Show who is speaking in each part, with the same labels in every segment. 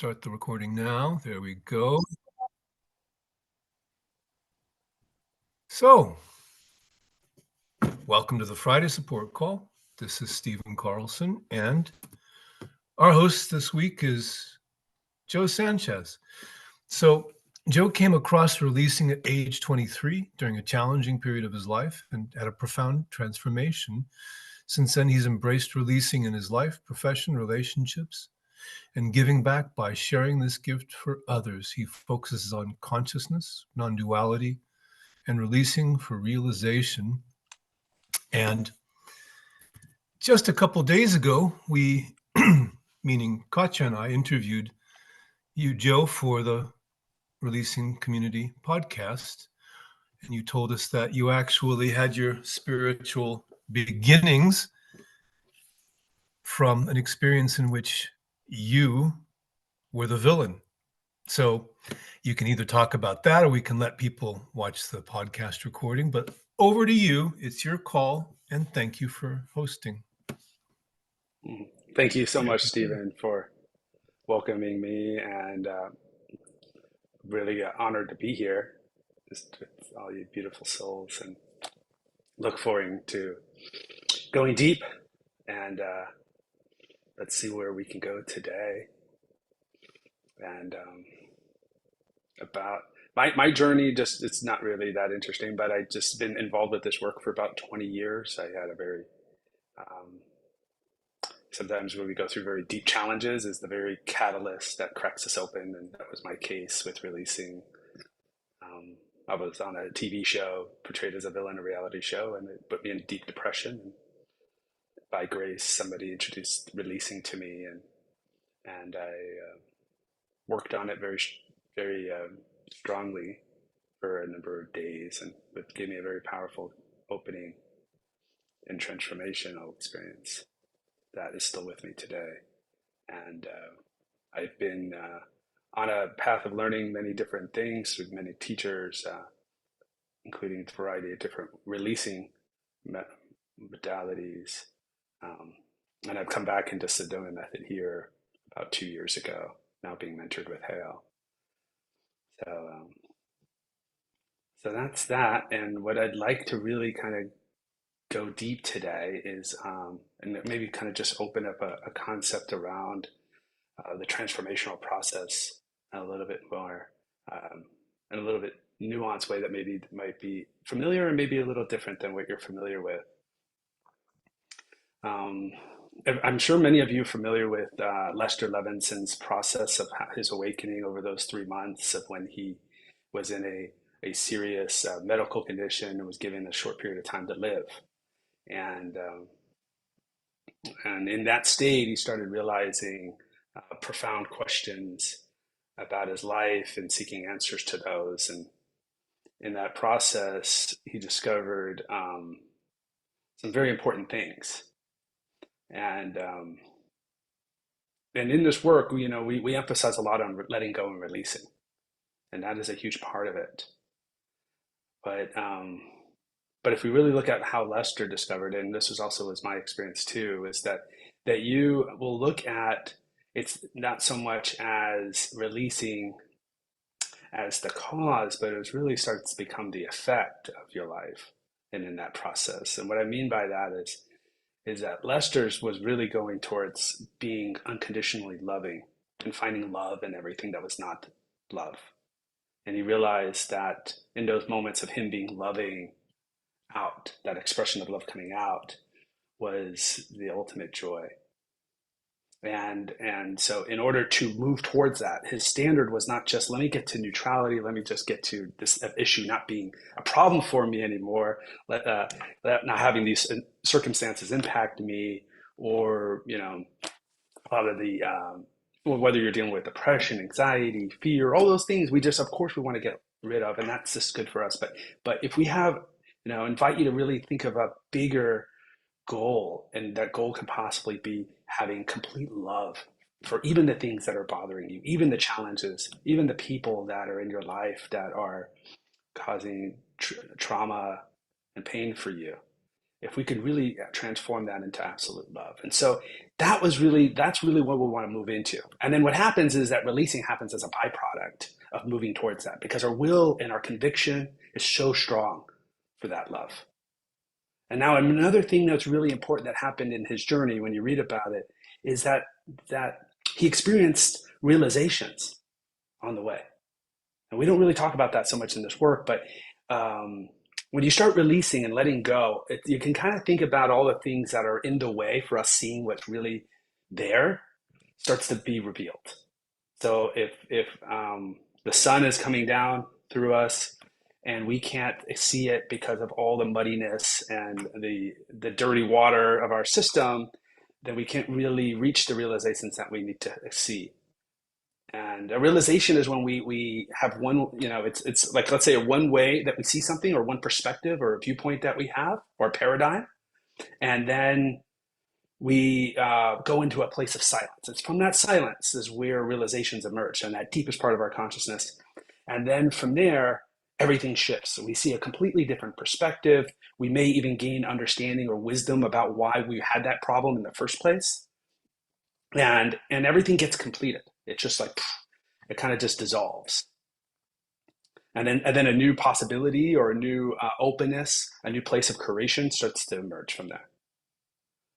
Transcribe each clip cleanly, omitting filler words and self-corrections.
Speaker 1: Start the recording now. There we go. So, welcome to the Friday support call. This is Stephen Carlson, and our host this week is Joe Sanchis. So, Joe came across releasing at age 23 during a challenging period of his life and had a profound transformation. Since then, he's embraced releasing in his life, profession, relationships, and giving back by sharing this gift for others. He focuses on consciousness, non duality, and releasing for realization. And just a couple days ago, we, meaning Katya and I, interviewed you, Joe, for the Releasing Community podcast. And you told us that you actually had your spiritual beginnings from an experience in which you were the villain. So you can either talk about that or we can let people watch the podcast recording. But over to you. It's your call. And thank you for hosting.
Speaker 2: Thank you so much, Stephen, for welcoming me, and really honored to be here just with all you beautiful souls, and look forward to going deep, and let's see where we can go today. And about my journey, just it's not really that interesting, but I've just been involved with this work for about 20 years. I had a very sometimes when we go through very deep challenges is the very catalyst that cracks us open, and that was my case with releasing. I was on a TV show portrayed as a villain, a reality show, and it put me in deep depression. And by grace, somebody introduced releasing to me, and I worked on it very strongly for a number of days, and it gave me a very powerful opening and transformational experience that is still with me today. And I've been on a path of learning many different things with many teachers, including a variety of different releasing modalities. And I've come back into Sedona Method here about 2 years ago, now being mentored with Hale. So that's that. And what I'd like to really kind of go deep today is, and maybe kind of just open up a concept around the transformational process a little bit more, in a little bit nuanced way that maybe might be familiar and maybe a little different than what you're familiar with. I'm sure many of you are familiar with Lester Levinson's process of his awakening over those 3 months of when he was in a serious medical condition and was given a short period of time to live. And in that state, he started realizing profound questions about his life and seeking answers to those. And in that process, he discovered some very important things. And in this work, we emphasize a lot on letting go and releasing, and that is a huge part of it. But if we really look at how Lester discovered it, and this was my experience too, is that you will look at it's not so much as releasing as the cause, but it really starts to become the effect of your life and in that process. And what I mean by that is that Lester's was really going towards being unconditionally loving and finding love in everything that was not love. And he realized that in those moments of him being loving out, that expression of love coming out was the ultimate joy. And so in order to move towards that, his standard was not just, let me get to neutrality, let me just get to this issue not being a problem for me anymore, let not having these circumstances impact me, or, a lot of the, whether you're dealing with depression, anxiety, fear, all those things, of course, we want to get rid of, and that's just good for us. But if we have, invite you to really think of a bigger goal, and that goal can possibly be having complete love for even the things that are bothering you, even the challenges, even the people that are in your life that are causing trauma and pain for you. if we could really transform that into absolute love. And so that's really what we want to move into. And then what happens is that releasing happens as a byproduct of moving towards that, because our will and our conviction is so strong for that love. And now another thing that's really important that happened in his journey when you read about it is that he experienced realizations on the way. And we don't really talk about that so much in this work, but when you start releasing and letting go, you can kind of think about all the things that are in the way for us seeing what's really there starts to be revealed. So if the sun is coming down through us and we can't see it because of all the muddiness and the dirty water of our system, then we can't really reach the realizations that we need to see. And a realization is when we have one, it's like, let's say, a one way that we see something, or one perspective or a viewpoint that we have, or a paradigm. And then we go into a place of silence. It's from that silence is where realizations emerge, and that deepest part of our consciousness. And then from there, everything shifts. So we see a completely different perspective. We may even gain understanding or wisdom about why we had that problem in the first place. And everything gets completed. It's just like, it kind of just dissolves. And then a new possibility or a new openness, a new place of creation starts to emerge from that.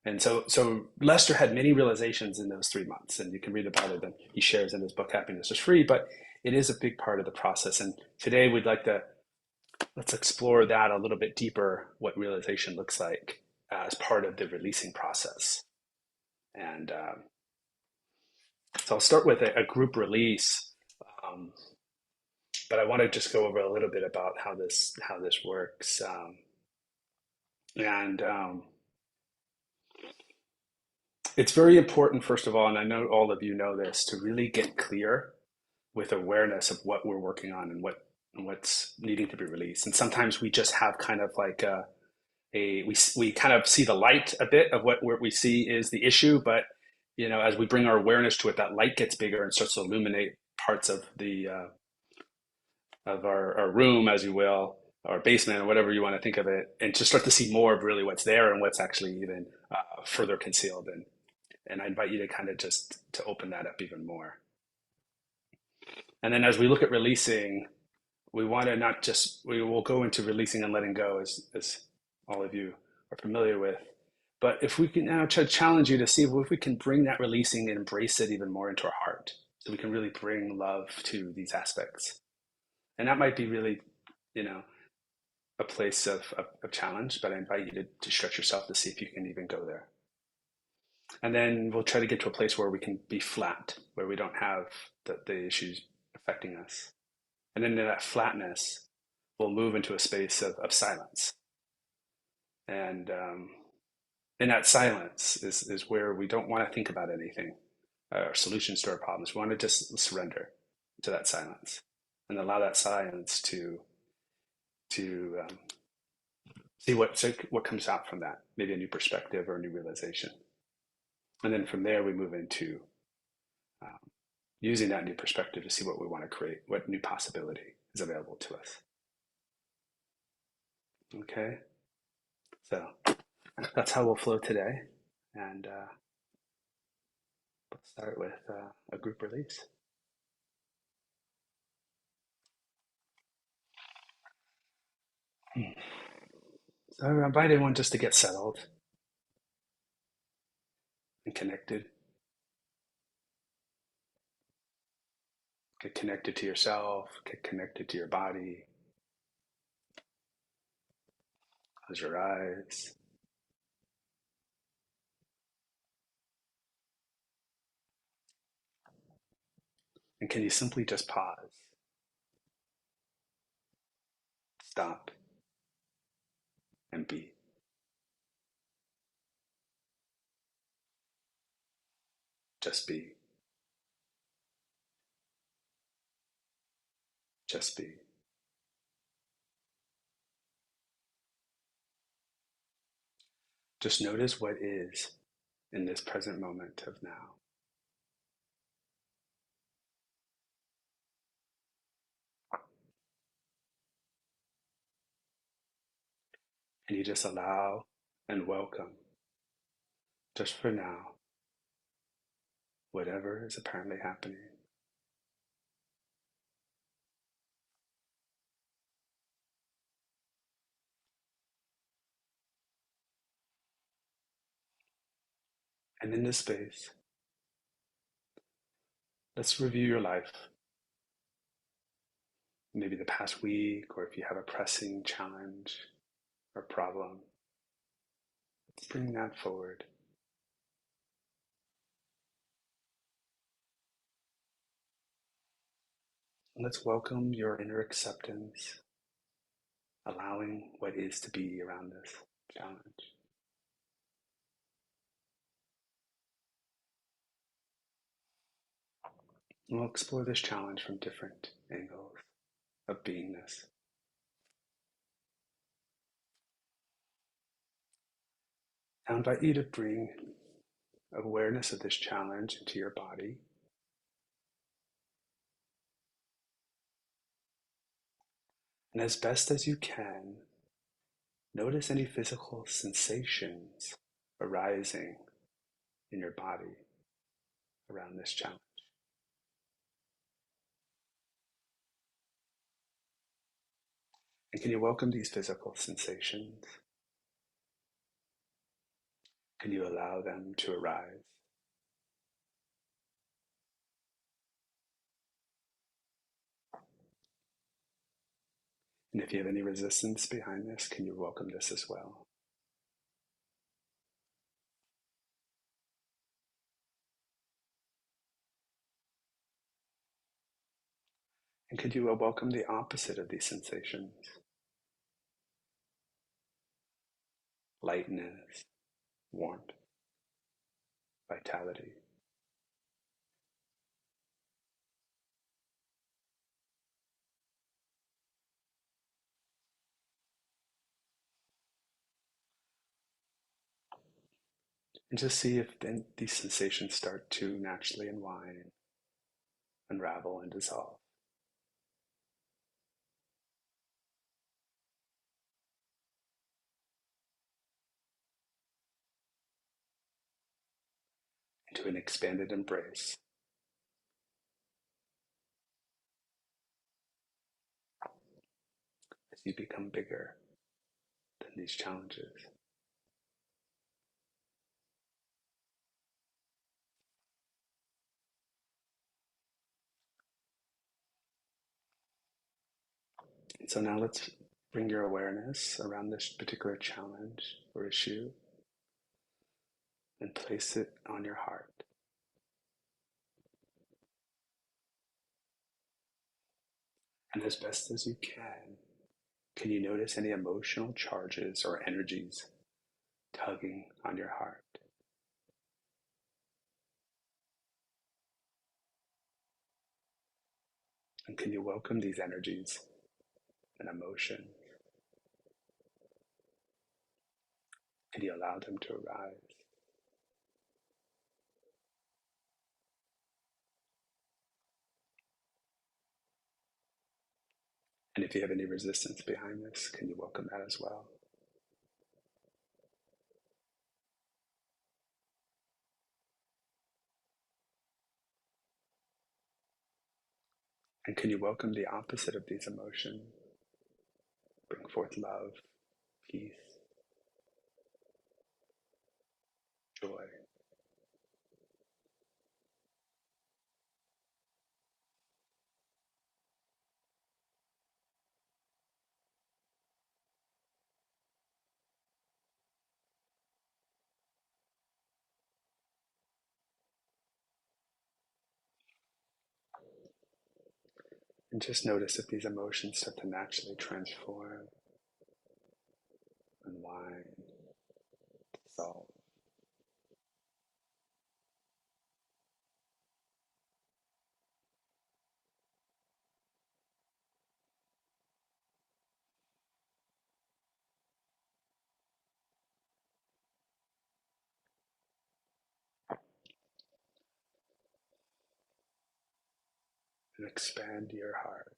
Speaker 2: And so Lester had many realizations in those 3 months, and you can read about it, and he shares in his book, Happiness is Free, but it is a big part of the process. And today let's explore that a little bit deeper, what realization looks like as part of the releasing process. And so I'll start with a group release, but I want to just go over a little bit about how this works. It's very important, first of all, and I know all of you know this, to really get clear with awareness of what we're working on and what's needing to be released. And sometimes we just have kind of like we kind of see the light a bit of what we see is the issue, but as we bring our awareness to it, that light gets bigger and starts to illuminate parts of our room, as you will, or basement, or whatever you want to think of it, and just start to see more of really what's there and what's actually even further concealed. And I invite you to kind of just to open that up even more. And then as we look at releasing, we want to we will go into releasing and letting go, as all of you are familiar with. But if we can now challenge you to see if we can bring that releasing and embrace it even more into our heart, so we can really bring love to these aspects. And that might be really, a place of challenge, but I invite you to stretch yourself to see if you can even go there. And then we'll try to get to a place where we can be flat, where we don't have the issues affecting us. And then in that flatness, we'll move into a space of silence. And in that silence is where we don't want to think about anything or solutions to our problems. We want to just surrender to that silence and allow that silence to see what comes out from that, maybe a new perspective or a new realization. And then from there, we move into using that new perspective to see what we want to create, what new possibility is available to us. Okay, so that's how we'll flow today. And let's start with a group release. So I invite everyone just to get settled and connected. Get connected to yourself, get connected to your body. Close your eyes. And can you simply just pause? Stop and be. Just be. Just be. Just notice what is in this present moment of now. And you just allow and welcome, just for now, whatever is apparently happening. And in this space, let's review your life, maybe the past week, or if you have a pressing challenge or problem, let's bring that forward. And let's welcome your inner acceptance, allowing what is to be around this challenge. And we'll explore this challenge from different angles of beingness. I invite you to bring awareness of this challenge into your body. And as best as you can, notice any physical sensations arising in your body around this challenge. And can you welcome these physical sensations? Can you allow them to arise? And if you have any resistance behind this, can you welcome this as well? And could you welcome the opposite of these sensations? Lightness, warmth, vitality. And just see if then these sensations start to naturally unwind, unravel, and dissolve. Into an expanded embrace as you become bigger than these challenges. And so now let's bring your awareness around this particular challenge or issue and place it on your heart. And as best as you can you notice any emotional charges or energies tugging on your heart? And can you welcome these energies and emotions? Can you allow them to arise? And if you have any resistance behind this, can you welcome that as well? And can you welcome the opposite of these emotions? Bring forth love, peace, joy. And just notice if these emotions start to naturally transform, unwind, dissolve. And expand your heart.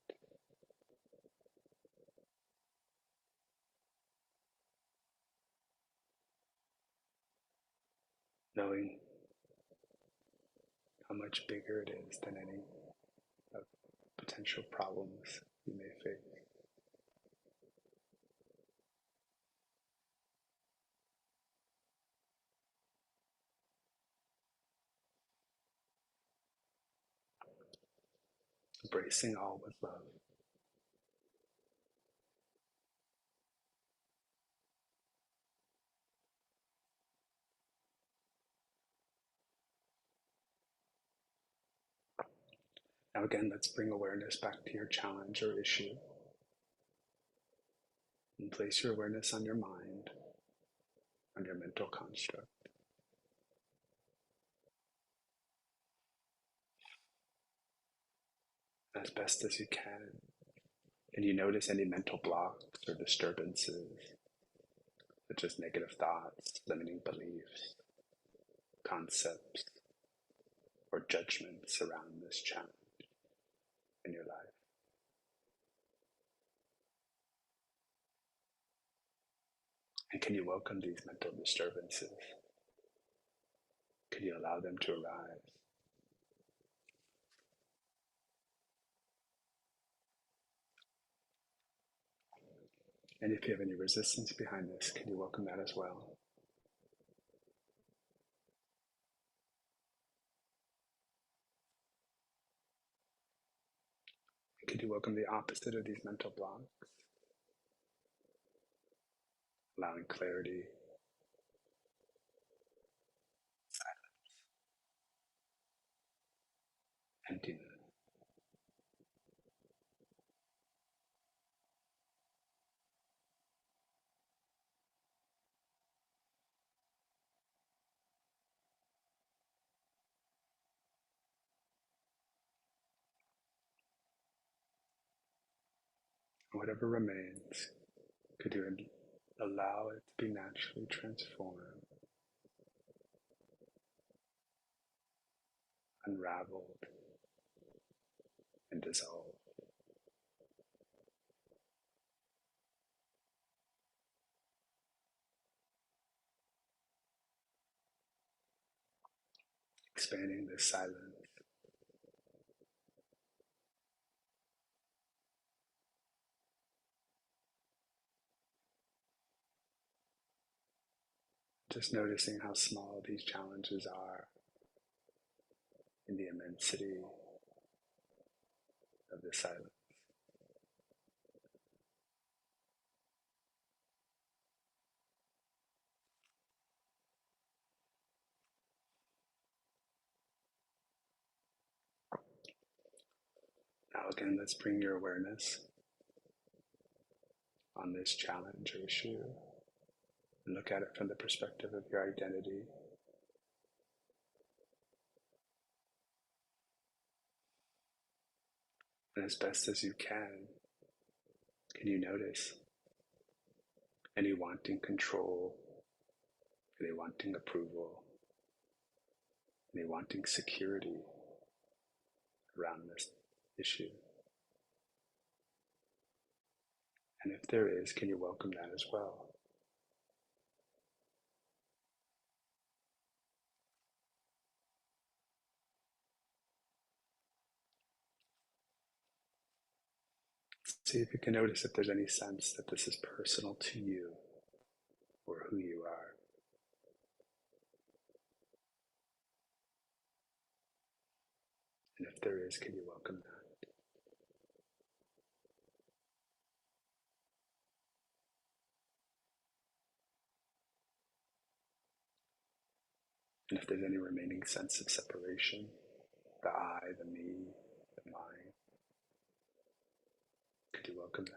Speaker 2: knowing how much bigger it is than any potential problems you may face. Embracing all with love. Now again, let's bring awareness back to your challenge or issue and place your awareness on your mind, on your mental construct. As best as you can you notice any mental blocks or disturbances, such as negative thoughts, limiting beliefs, concepts, or judgments around this challenge in your life? And can you welcome these mental disturbances? Can you allow them to arise? And if you have any resistance behind this, can you welcome that as well? Can you welcome the opposite of these mental blocks? Allowing clarity, emptiness. Whatever remains, could you allow it to be naturally transformed, unraveled, and dissolved? Expanding this silence, just noticing how small these challenges are in the immensity of the silence. Now again, let's bring your awareness on this challenge or issue and look at it from the perspective of your identity. And as best as you can you notice any wanting control, any wanting approval, any wanting security around this issue? And if there is, can you welcome that as well? See if you can notice if there's any sense that this is personal to you or who you are. And if there is, can you welcome that? And if there's any remaining sense of separation, the I, the me, the mine, could you welcome that?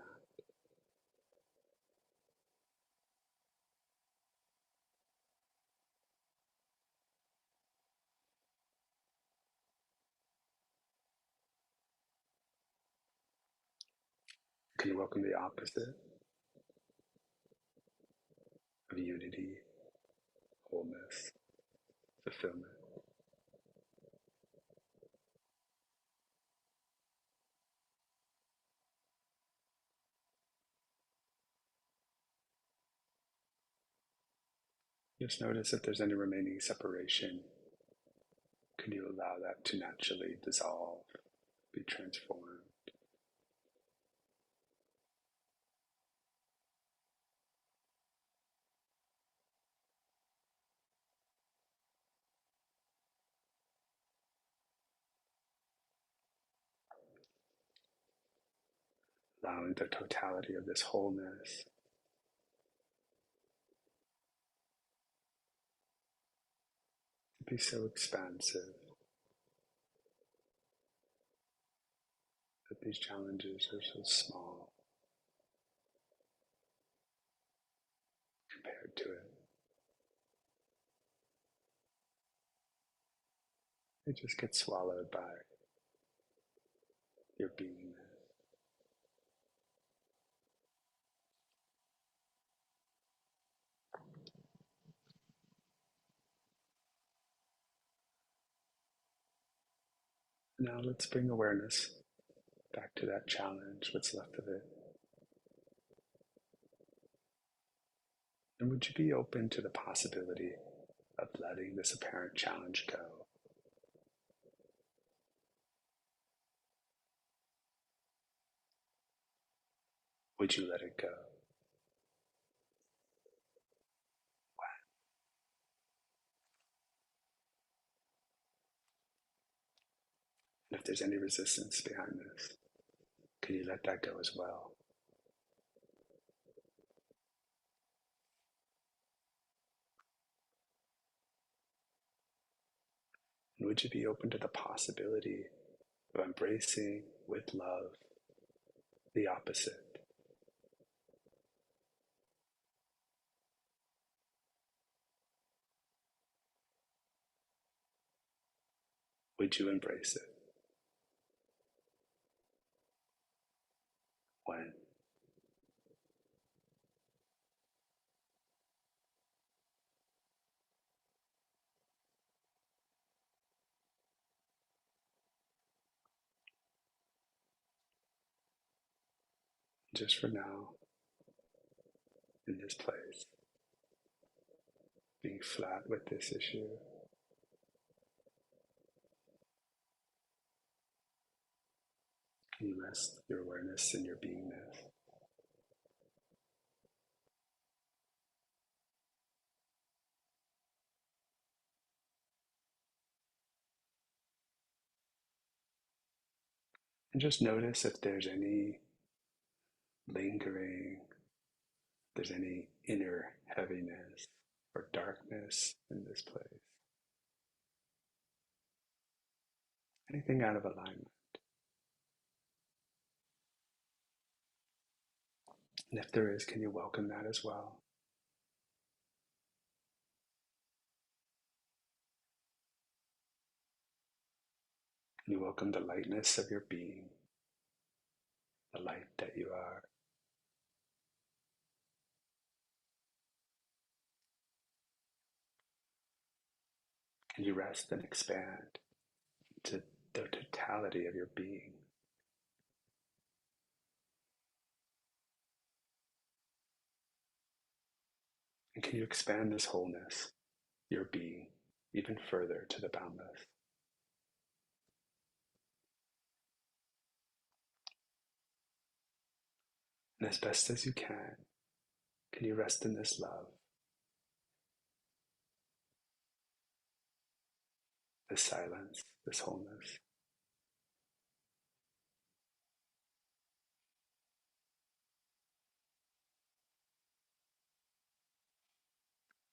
Speaker 2: Can you welcome the opposite of unity, wholeness, fulfillment? Just notice if there's any remaining separation. Can you allow that to naturally dissolve, be transformed? Allowing the totality of this wholeness to be so expansive that these challenges are so small compared to it. They just get swallowed by your beingness. Now let's bring awareness back to that challenge, what's left of it. And would you be open to the possibility of letting this apparent challenge go? Would you let it go? And if there's any resistance behind this, can you let that go as well? And would you be open to the possibility of embracing with love the opposite? Would you embrace it? When? Just for now, in this place, being flat with this issue, can you rest your awareness in your beingness? And just notice if there's any lingering, there's any inner heaviness or darkness in this place. Anything out of alignment. And if there is, can you welcome that as well? Can you welcome the lightness of your being, the light that you are? Can you rest and expand to the totality of your being? And can you expand this wholeness, your being, even further to the boundless? And as best as you can you rest in this love, this silence, this wholeness?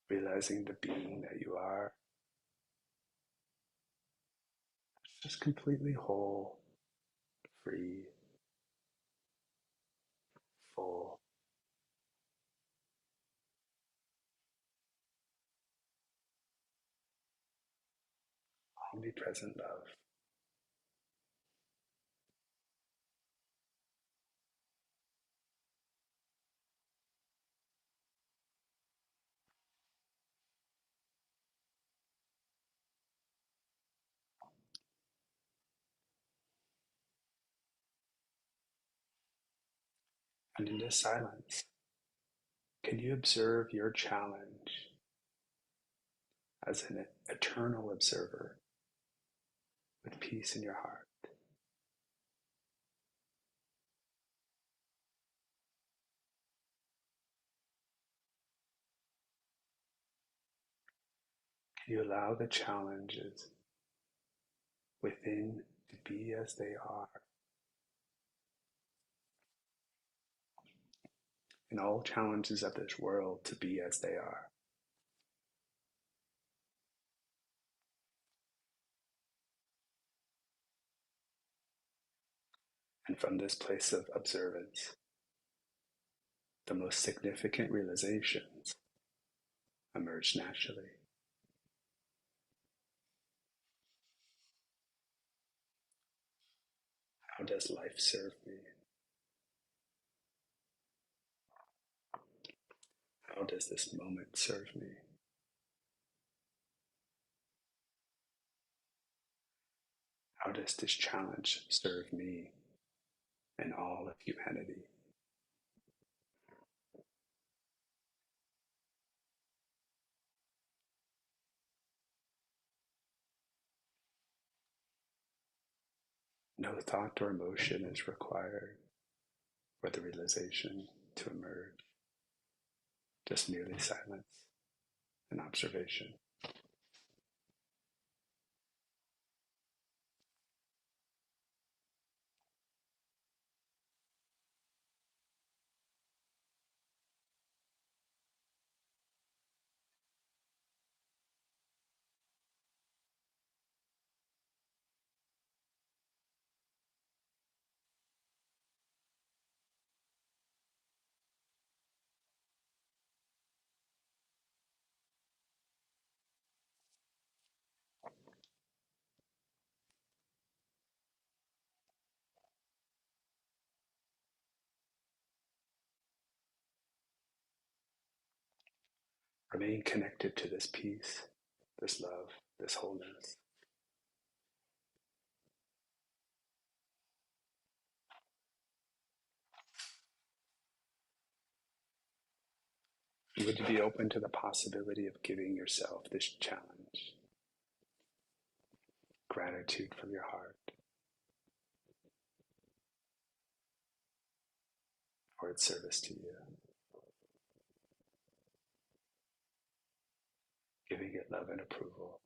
Speaker 2: Realizing the being that you are, just completely whole, free, full, omnipresent love. And in this silence, can you observe your challenge as an eternal observer with peace in your heart. Can you allow the challenges within to be as they are, and all challenges of this world to be as they are? And from this place of observance, the most significant realizations emerge naturally. How does life serve me? How does this moment serve me? How does this challenge serve me and all of humanity? No thought or emotion is required for the realization to emerge, just merely silence and observation. Remain connected to this peace, this love, this wholeness. Would you be open to the possibility of giving yourself this challenge? Gratitude from your heart for its service to you. Giving it love and approval,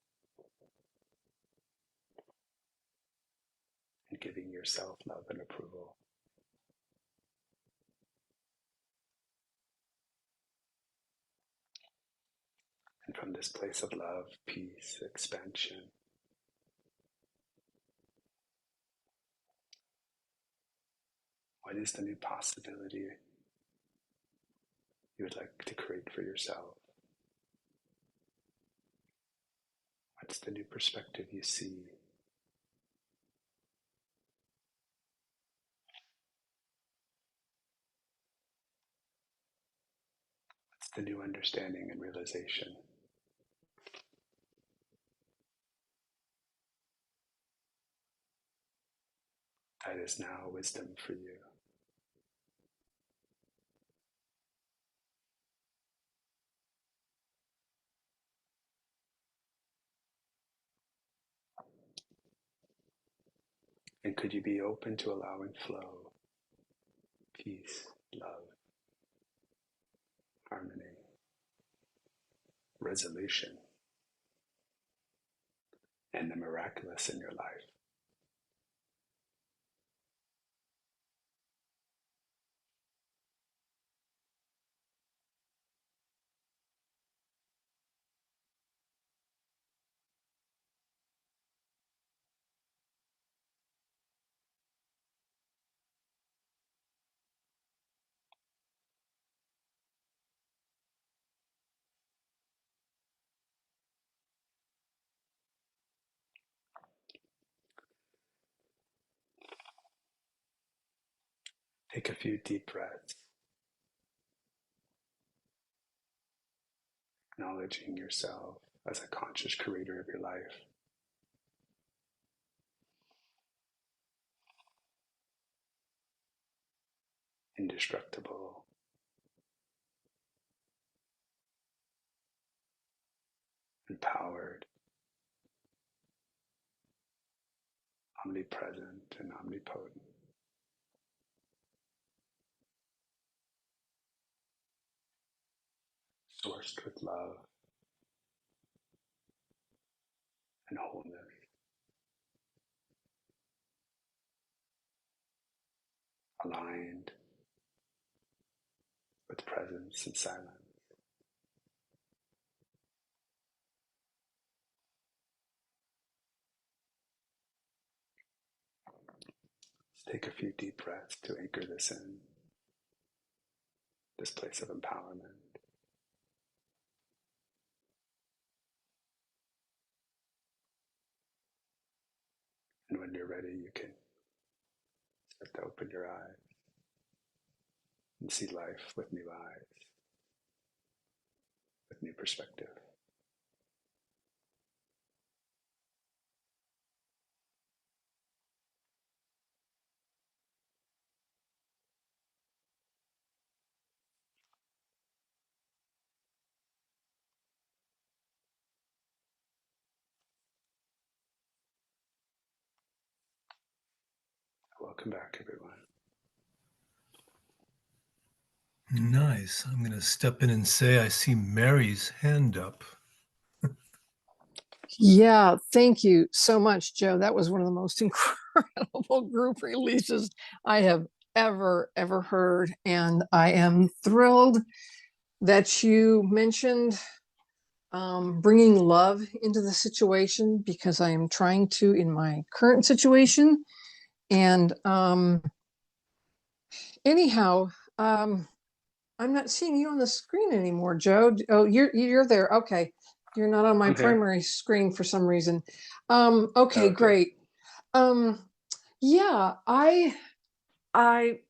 Speaker 2: and giving yourself love and approval. And from this place of love, peace, expansion, what is the new possibility you would like to create for yourself? What's the new perspective you see? What's the new understanding and realization that is now wisdom for you? And could you be open to allowing flow, peace, love, harmony, resolution, and the miraculous in your life? Take a few deep breaths, acknowledging yourself as a conscious creator of your life, indestructible, empowered, omnipresent, and omnipotent. Sourced with love and wholeness. Aligned with presence and silence. Let's take a few deep breaths to anchor this in, this place of empowerment. And when you're ready, you can start to open your eyes and see life with new eyes, with new perspective. Welcome back, everyone.
Speaker 1: Nice. I'm going to step in and say I see Mary's hand up.
Speaker 3: Yeah, thank you so much, Joe. That was one of the most incredible group releases I have ever heard. And I am thrilled that you mentioned bringing love into the situation, because I am trying to in my current situation. And anyhow, I'm not seeing you on the screen anymore, Joe. Oh, you're there. Okay. You're not on my
Speaker 2: I'm here.
Speaker 3: primary screen for some reason. Okay,
Speaker 2: Okay.
Speaker 3: great. Yeah, I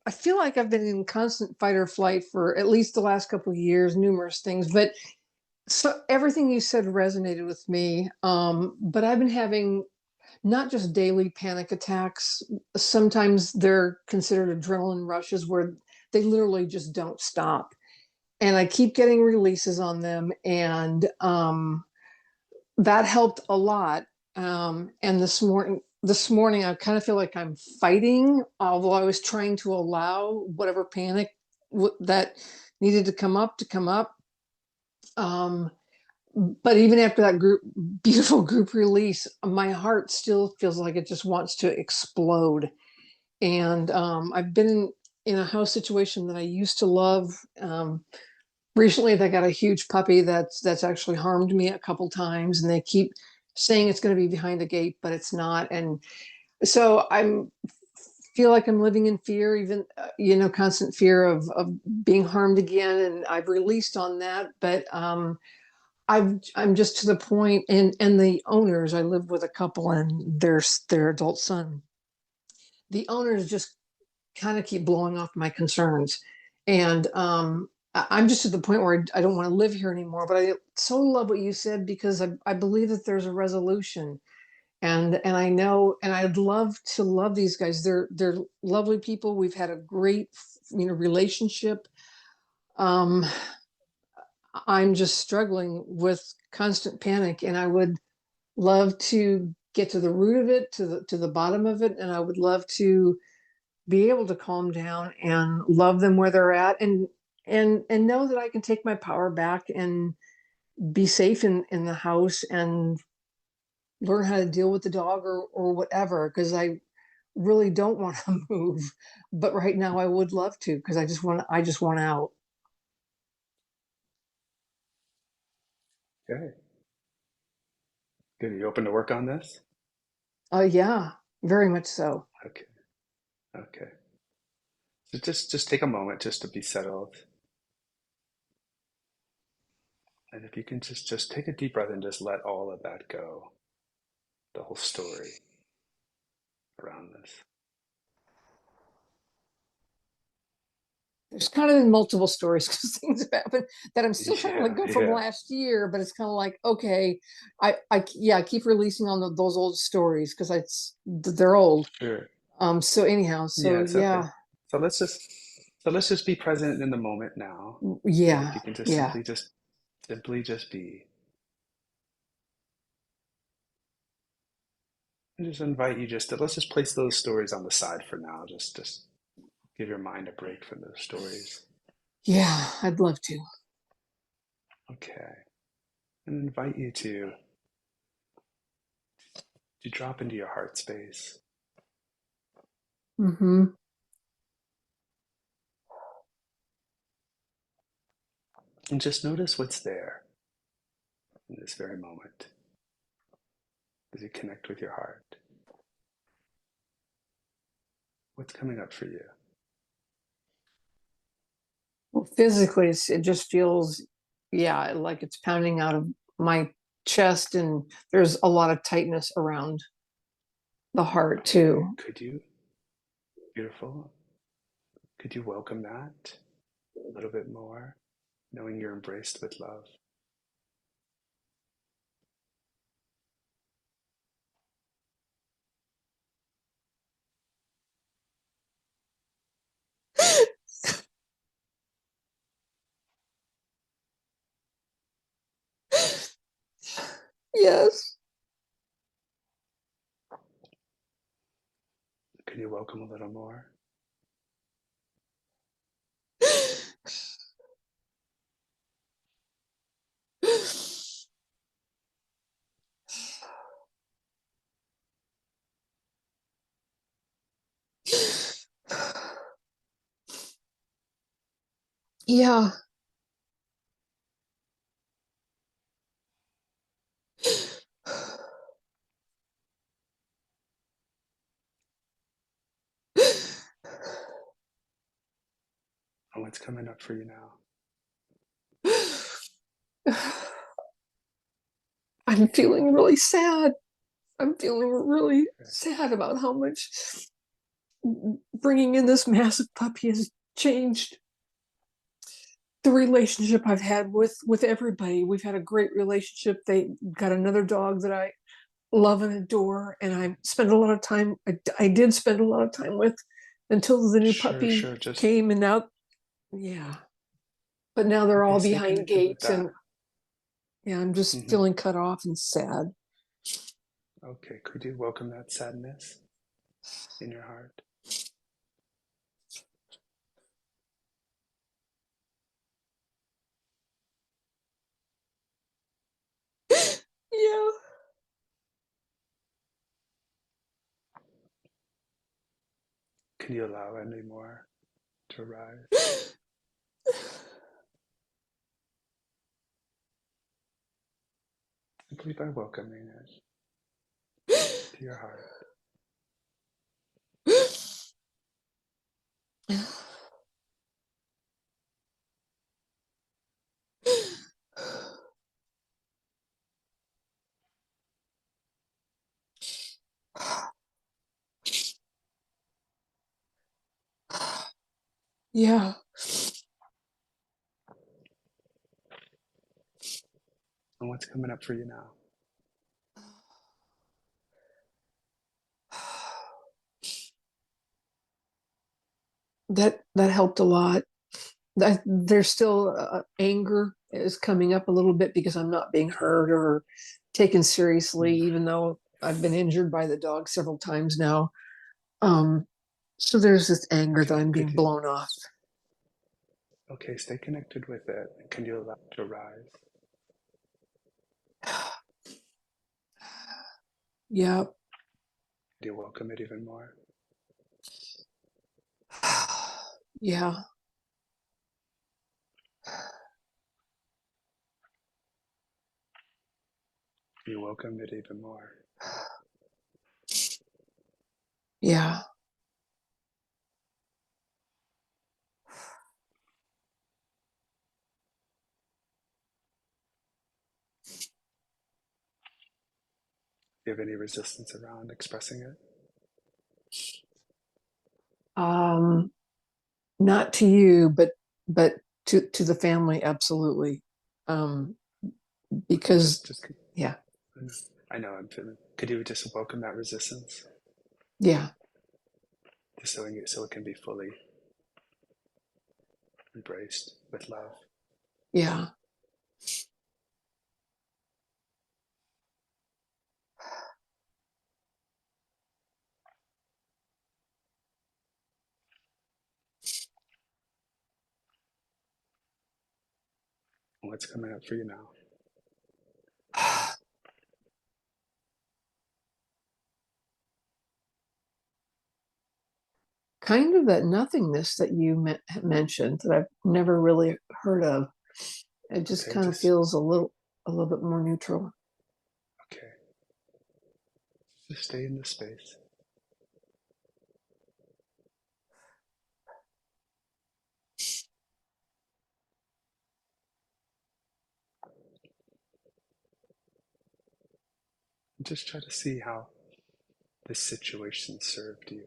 Speaker 3: feel like I've been in constant fight or flight for at least the last couple of years, numerous things, but so everything you said resonated with me. But I've been having not just daily panic attacks. Sometimes they're considered adrenaline rushes where they literally just don't stop. And I keep getting releases on them, and that helped a lot. And this morning, I kind of feel like I'm fighting, although I was trying to allow whatever panic that needed to come up to come up. But even after that beautiful group release, my heart still feels like it just wants to explode. And I've been in a house situation that I used to love. Recently, they got a huge puppy that's actually harmed me a couple times, and they keep saying it's going to be behind the gate, but it's not. And so I'm feel like I'm living in fear, even constant fear of being harmed again. And I've released on that, but I'm just to the point. And the owners, I live with a couple and their adult son. The owners just kind of keep blowing off my concerns, and I'm just at the point where I don't want to live here anymore. But I so love what you said, because I believe that there's a resolution. And I know, and I'd love to love these guys. They're lovely people. We've had a great relationship. um I'm just struggling with constant panic, and I would love to get to the root of it, to the bottom of it. And I would love to be able to calm down and love them where they're at, and know that I can take my power back and be safe in the house, and learn how to deal with the dog, or whatever, because I really don't want to move. But right now I would love to, because I just want out.
Speaker 2: Okay. Good. Are you open to work on this?
Speaker 3: Yeah, very much so.
Speaker 2: Okay. Okay. So just take a moment just to be settled. And if you can just take a deep breath and just let all of that go, the whole story around this.
Speaker 3: There's kind of been multiple stories, because things have happened that I'm still trying to let
Speaker 2: Yeah,
Speaker 3: go from
Speaker 2: yeah,
Speaker 3: last year. But it's kind of like, okay, I keep releasing on those old stories, because they're old.
Speaker 2: sure.
Speaker 3: So anyhow, so
Speaker 2: Yeah, it's okay.
Speaker 3: yeah.
Speaker 2: So let's just be present in the moment now. And if
Speaker 3: Yeah,
Speaker 2: you can just
Speaker 3: yeah.
Speaker 2: simply just be. And just invite you just to let's just place those stories on the side for now. Just give your mind a break from those stories.
Speaker 3: Yeah, I'd love to.
Speaker 2: Okay. And invite you to drop into your heart space
Speaker 3: Mm-hmm.
Speaker 2: and just notice what's there in this very moment as you connect with your heart. What's coming up for you?
Speaker 3: Well, physically, it just feels, yeah, like it's pounding out of my chest, and there's a lot of tightness around the heart too.
Speaker 2: Beautiful. Could you welcome that a little bit more, knowing you're embraced with love?
Speaker 3: Yes.
Speaker 2: Could you welcome a little more?
Speaker 3: Yeah.
Speaker 2: And what's coming up for you now?
Speaker 3: I'm feeling really sad. I'm feeling really sad about how much bringing in this massive puppy has changed the relationship I've had with everybody. We've had a great relationship. They got another dog that I love and adore, and I spend a lot of time. I did spend a lot of time with until the new puppy
Speaker 2: Sure. Just
Speaker 3: came, and now, yeah. But now they're all
Speaker 2: stay
Speaker 3: behind
Speaker 2: connected with
Speaker 3: gates,
Speaker 2: that.
Speaker 3: and yeah, I'm just
Speaker 2: Mm-hmm.
Speaker 3: feeling cut off and sad.
Speaker 2: Okay, could you welcome that sadness in your heart?
Speaker 3: Yeah.
Speaker 2: Can you allow any more to arise? Simply by welcoming it to your heart.
Speaker 3: Yeah.
Speaker 2: And what's coming up for you now?
Speaker 3: That helped a lot. There's still anger is coming up a little bit because I'm not being heard or taken seriously, even though I've been injured by the dog several times now. Um, so there's this anger that
Speaker 2: Okay,
Speaker 3: I'm
Speaker 2: could
Speaker 3: being
Speaker 2: you?
Speaker 3: blown off.
Speaker 2: Okay, stay connected with it. Can you allow it to arise?
Speaker 3: Yeah.
Speaker 2: Do you welcome it even more?
Speaker 3: Yeah.
Speaker 2: Do you welcome it even more?
Speaker 3: Yeah.
Speaker 2: Do you have any resistance around expressing it?
Speaker 3: Um, Not to you, but to the family, absolutely. Um,
Speaker 2: Okay,
Speaker 3: because
Speaker 2: just
Speaker 3: yeah,
Speaker 2: I know I'm feeling. Could you just welcome that resistance,
Speaker 3: yeah,
Speaker 2: just so it can be fully embraced with love?
Speaker 3: yeah.
Speaker 2: what's coming up for you now?
Speaker 3: Kind of that nothingness that you mentioned that I've never really heard of. It just
Speaker 2: Okay,
Speaker 3: kind of feels a little bit more neutral.
Speaker 2: okay. Just stay in this space. Just try to see how this situation served you.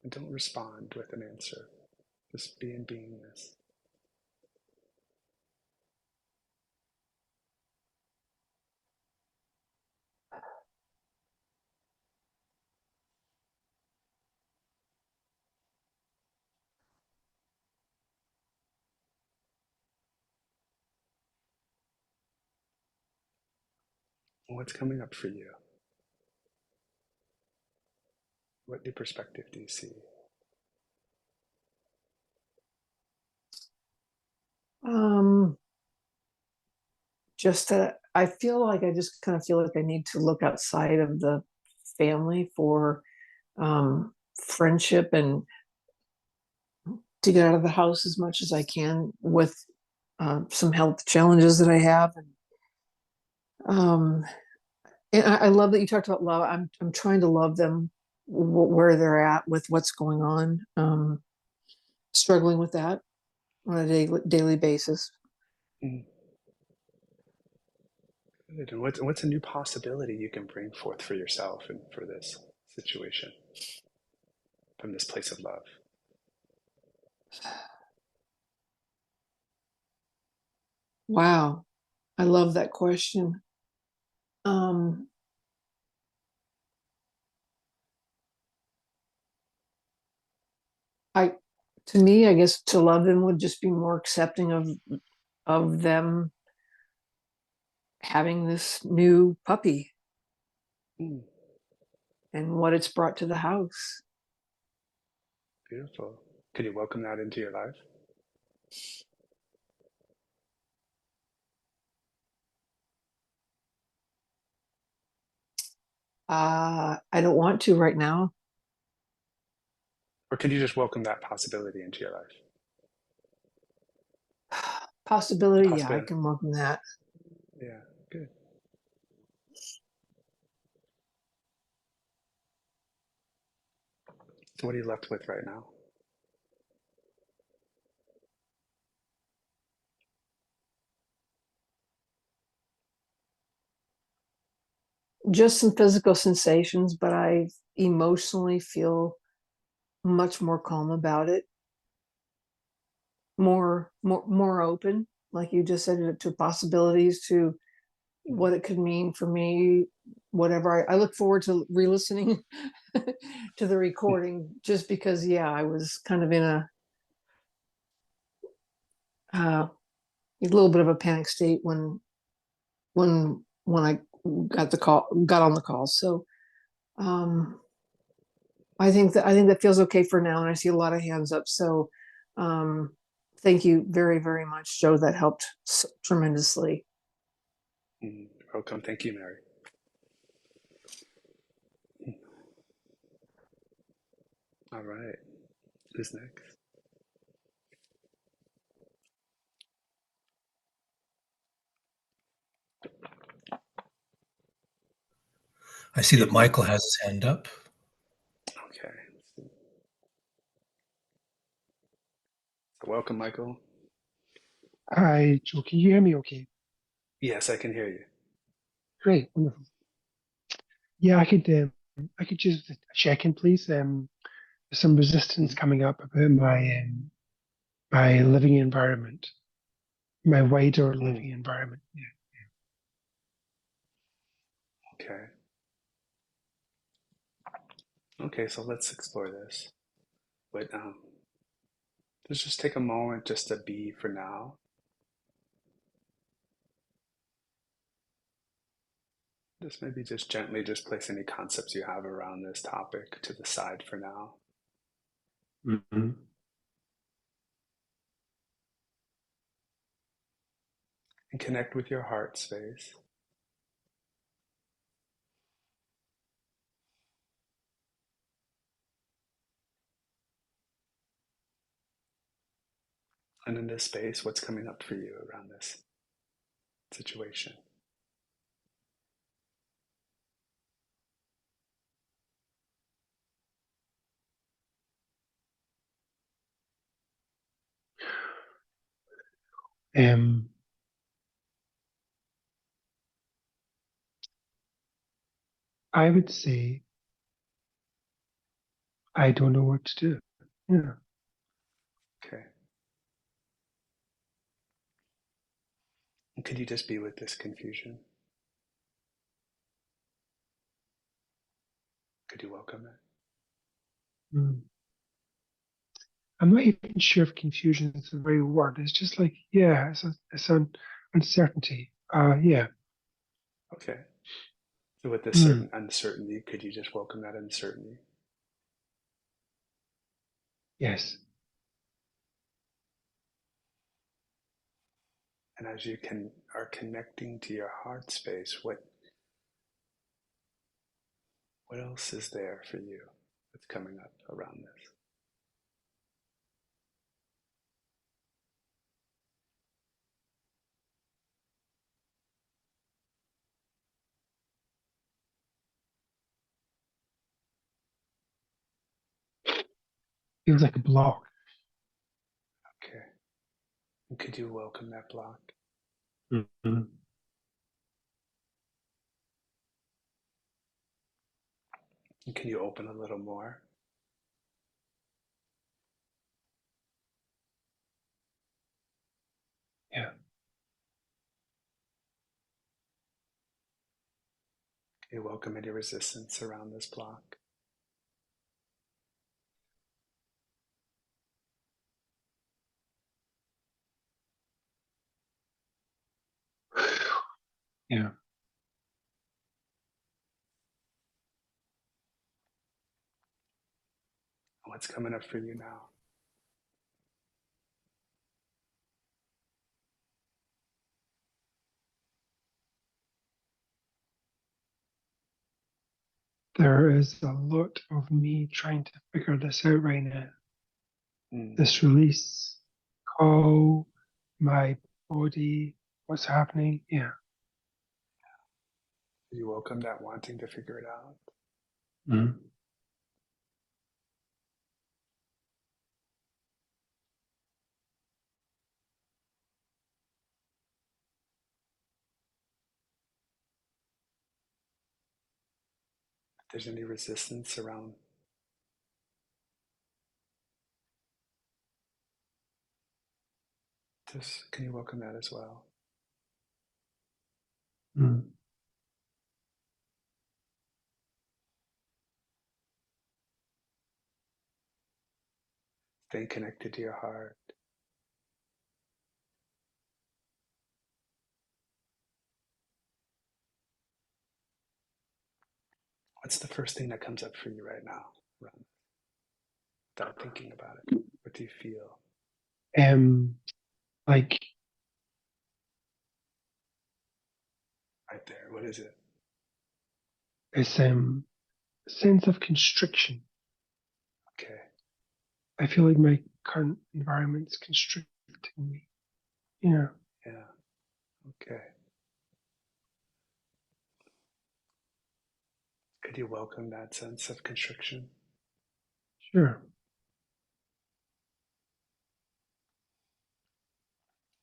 Speaker 2: And don't respond with an answer. Just be in beingness. What's coming up for you? What new perspective do you see?
Speaker 3: Um, just that I feel like I just kind of feel like I need to look outside of the family for friendship and to get out of the house as much as I can with some health challenges that I have. Um, and I love that you talked about love. I'm trying to love them where they're at with what's going on. Struggling with that on a daily basis.
Speaker 2: Mm. Good. And what's a new possibility you can bring forth for yourself and for this situation from this place of love?
Speaker 3: Wow, I love that question. Um, I, to me, I guess to love them would just be more accepting of them having this new puppy
Speaker 2: Mm,
Speaker 3: and what it's brought to the house.
Speaker 2: beautiful. Can you welcome that into your life?
Speaker 3: I don't want to right now.
Speaker 2: Or can you just welcome that possibility into your life? The
Speaker 3: Possibility, yeah, I
Speaker 2: possibility.
Speaker 3: can welcome that.
Speaker 2: Yeah, good. So what are you left with right now?
Speaker 3: Just some physical sensations, but I emotionally feel much more calm about it, more open, like you just said, to possibilities, to
Speaker 2: Mm,
Speaker 3: what it could mean for me, whatever. I look forward to re-listening to the
Speaker 2: mm,
Speaker 3: recording just because, yeah, I was kind of in a little bit of a panic state when I got on the call. So um, I think that feels okay for now, and I see a lot of hands up. So um, thank you very, very much, Joe. That helped tremendously.
Speaker 2: mm. Welcome. Thank you, Mary. Mm. All right. Who's next?
Speaker 1: I see that Michael has his hand up.
Speaker 2: Okay. So welcome, Michael.
Speaker 4: Hi, Joe. Can you hear me okay?
Speaker 2: Yes, I can hear you.
Speaker 4: Great, wonderful. Yeah, I could just check in, please. There's some resistance
Speaker 2: Mm.
Speaker 4: coming up about my living environment, my wider
Speaker 2: Mm.
Speaker 4: living environment. Yeah.
Speaker 2: Okay. Okay, so let's explore this. But let's just take a moment just to be for now. Just maybe just gently just place any concepts you have around this topic to the side for now.
Speaker 4: Mm-hmm.
Speaker 2: and connect with your heart space. And in this space, what's coming up for you around this situation?
Speaker 4: Um, I would say I don't know what to do. Yeah.
Speaker 2: Okay. And could you just be with this confusion? Could you welcome it?
Speaker 4: Mm. I'm not even sure if confusion is the right word. It's just like, yeah, it's an uncertainty. Yeah.
Speaker 2: Okay. So with this
Speaker 4: Mm.
Speaker 2: certain uncertainty, could you just welcome that uncertainty?
Speaker 4: Yes.
Speaker 2: And as you are connecting to your heart space, what else is there for you that's coming up around this?
Speaker 4: Feels like a block.
Speaker 2: Okay. And could you welcome that block?
Speaker 4: Mm-hmm.
Speaker 2: And can you open a little more?
Speaker 4: Yeah.
Speaker 2: Can you welcome any resistance around this block?
Speaker 4: Yeah.
Speaker 2: What's coming up for you now?
Speaker 4: There is a lot of me trying to figure this out right now.
Speaker 2: Mm.
Speaker 4: This release, call, my body, what's happening. Yeah.
Speaker 2: Could you welcome that wanting to figure it out?
Speaker 4: Mm-hmm.
Speaker 2: If there's any resistance around, just can you welcome that as well?
Speaker 4: Mm-hmm.
Speaker 2: Staying connected to your heart. What's the first thing that comes up for you right now, around, without thinking about it? What do you feel?
Speaker 4: Like
Speaker 2: Right there. What is it?
Speaker 4: it's sense of constriction.
Speaker 2: Okay.
Speaker 4: I feel like my current environment's constricting me. Yeah.
Speaker 2: Yeah. Okay. Could you welcome that sense of constriction?
Speaker 4: Sure.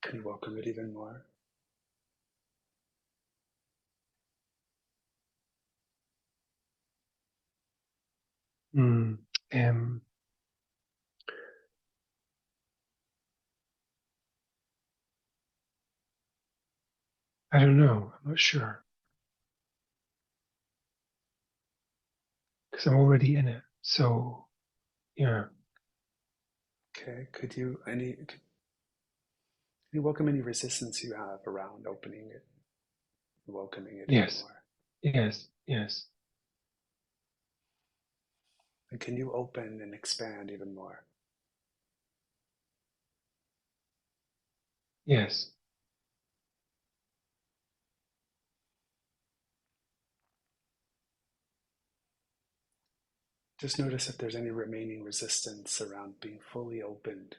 Speaker 2: Can you welcome it even more?
Speaker 4: Mm. Um. I don't know. I'm not sure because I'm already in it. So yeah.
Speaker 2: Okay. Could you welcome any resistance you have around opening it, welcoming it even
Speaker 4: Yes.
Speaker 2: more?
Speaker 4: Yes. Yes.
Speaker 2: And can you open and expand even more?
Speaker 4: Yes.
Speaker 2: Just notice if there's any remaining resistance around being fully opened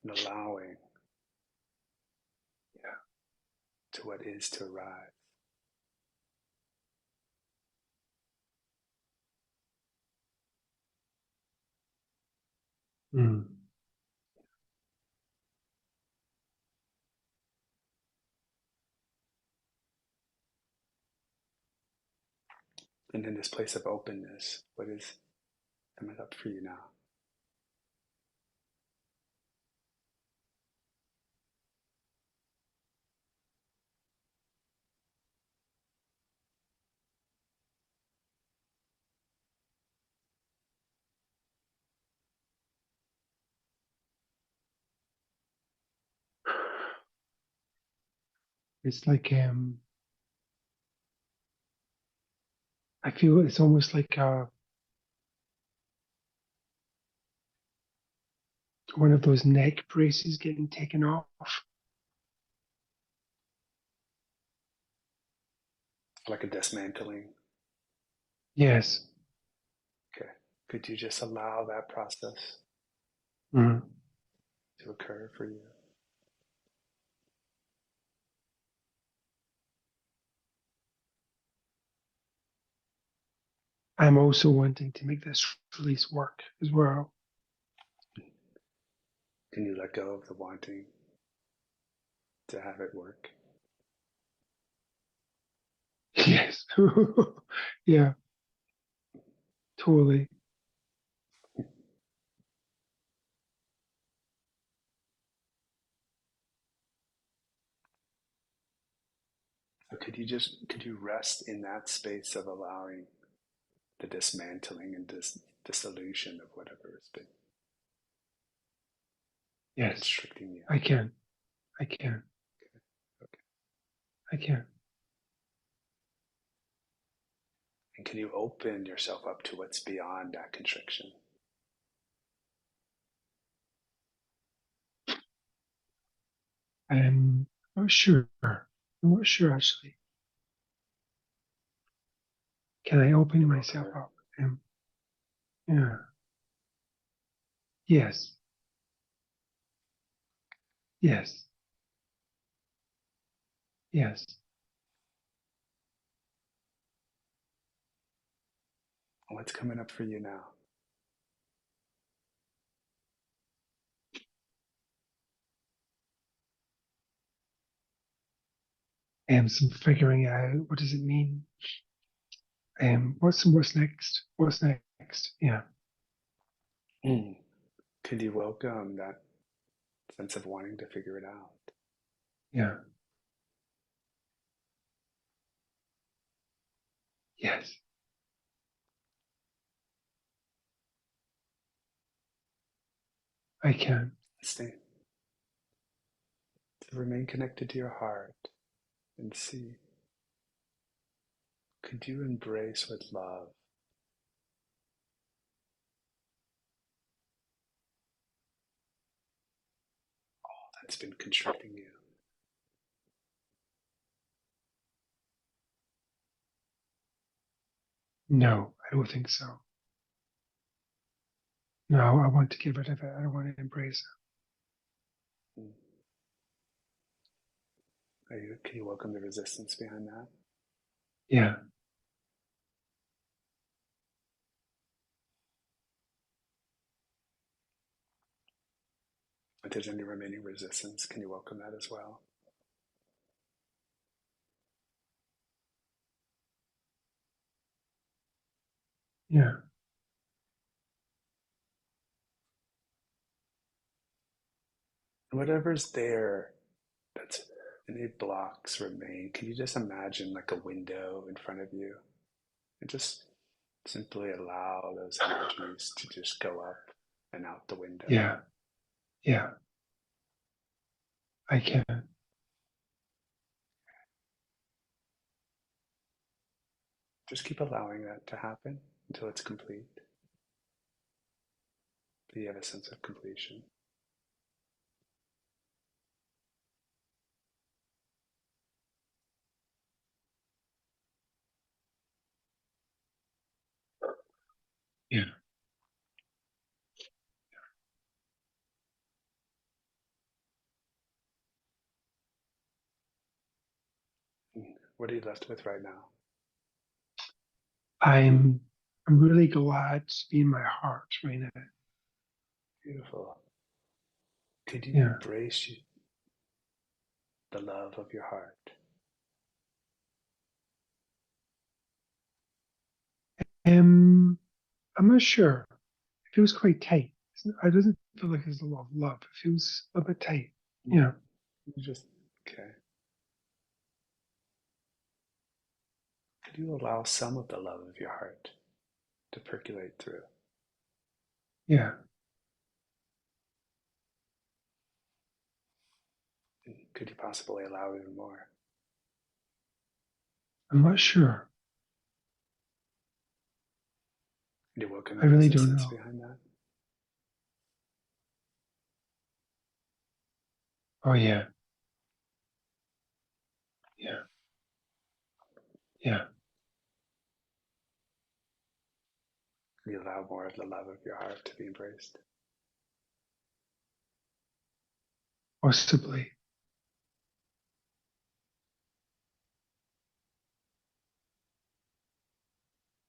Speaker 2: and allowing to what is to arrive.
Speaker 4: Mm.
Speaker 2: And in this place of openness, what is coming up for you now?
Speaker 4: It's like I feel it's almost like one of those neck braces getting taken off.
Speaker 2: Like a dismantling.
Speaker 4: Yes.
Speaker 2: Okay. Could you just allow that process
Speaker 4: Mm.
Speaker 2: to occur for you?
Speaker 4: I'm also wanting to make this release work as well.
Speaker 2: Can you let go of the wanting to have it work?
Speaker 4: Yes. Yeah, totally.
Speaker 2: So could you rest in that space of allowing the dismantling and dissolution of whatever has been
Speaker 4: Yes,
Speaker 2: constricting you?
Speaker 4: I can. I can.
Speaker 2: Okay.
Speaker 4: I can.
Speaker 2: And can you open yourself up to what's beyond that constriction?
Speaker 4: I'm not sure. I'm not sure actually. Can I open
Speaker 2: You're
Speaker 4: myself
Speaker 2: welcome.
Speaker 4: up? Yeah. Yes. Yes. Yes.
Speaker 2: What's coming up for you now?
Speaker 4: Some figuring out what does it mean. What's next? What's next? Yeah.
Speaker 2: Could you welcome that sense of wanting to figure it out?
Speaker 4: Yeah. Yes. I can.
Speaker 2: Stay. To remain connected to your heart and see. Could you embrace with love that's been constricting you?
Speaker 4: No, I don't think so. No, I want to get rid of it. I don't want to embrace
Speaker 2: Mm. Can you welcome the resistance behind that?
Speaker 4: it. Yeah.
Speaker 2: If there's any remaining resistance, can you welcome that as well?
Speaker 4: Yeah.
Speaker 2: And whatever's there that's any blocks remain, can you just imagine like a window in front of you and just simply allow those energies to just go up and out the window?
Speaker 4: Yeah. Yeah. I can.
Speaker 2: Just keep allowing that to happen until it's complete. Do you have a sense of completion? What are you left with right now?
Speaker 4: I'm really glad to be in my heart right now.
Speaker 2: Beautiful. Could you
Speaker 4: Yeah.
Speaker 2: embrace the love of your heart?
Speaker 4: I'm not sure. It feels quite tight. It doesn't feel like there's a lot of love. It feels a bit tight. Yeah.
Speaker 2: You just, okay. Could you allow some of the love of your heart to percolate through?
Speaker 4: Yeah.
Speaker 2: And could you possibly allow even more?
Speaker 4: I'm not sure.
Speaker 2: Could you welcome
Speaker 4: I
Speaker 2: the
Speaker 4: really don't
Speaker 2: resistance
Speaker 4: know.
Speaker 2: behind that?
Speaker 4: Oh yeah. Yeah. Yeah.
Speaker 2: Could you allow more of the love of your heart to be embraced?
Speaker 4: Possibly.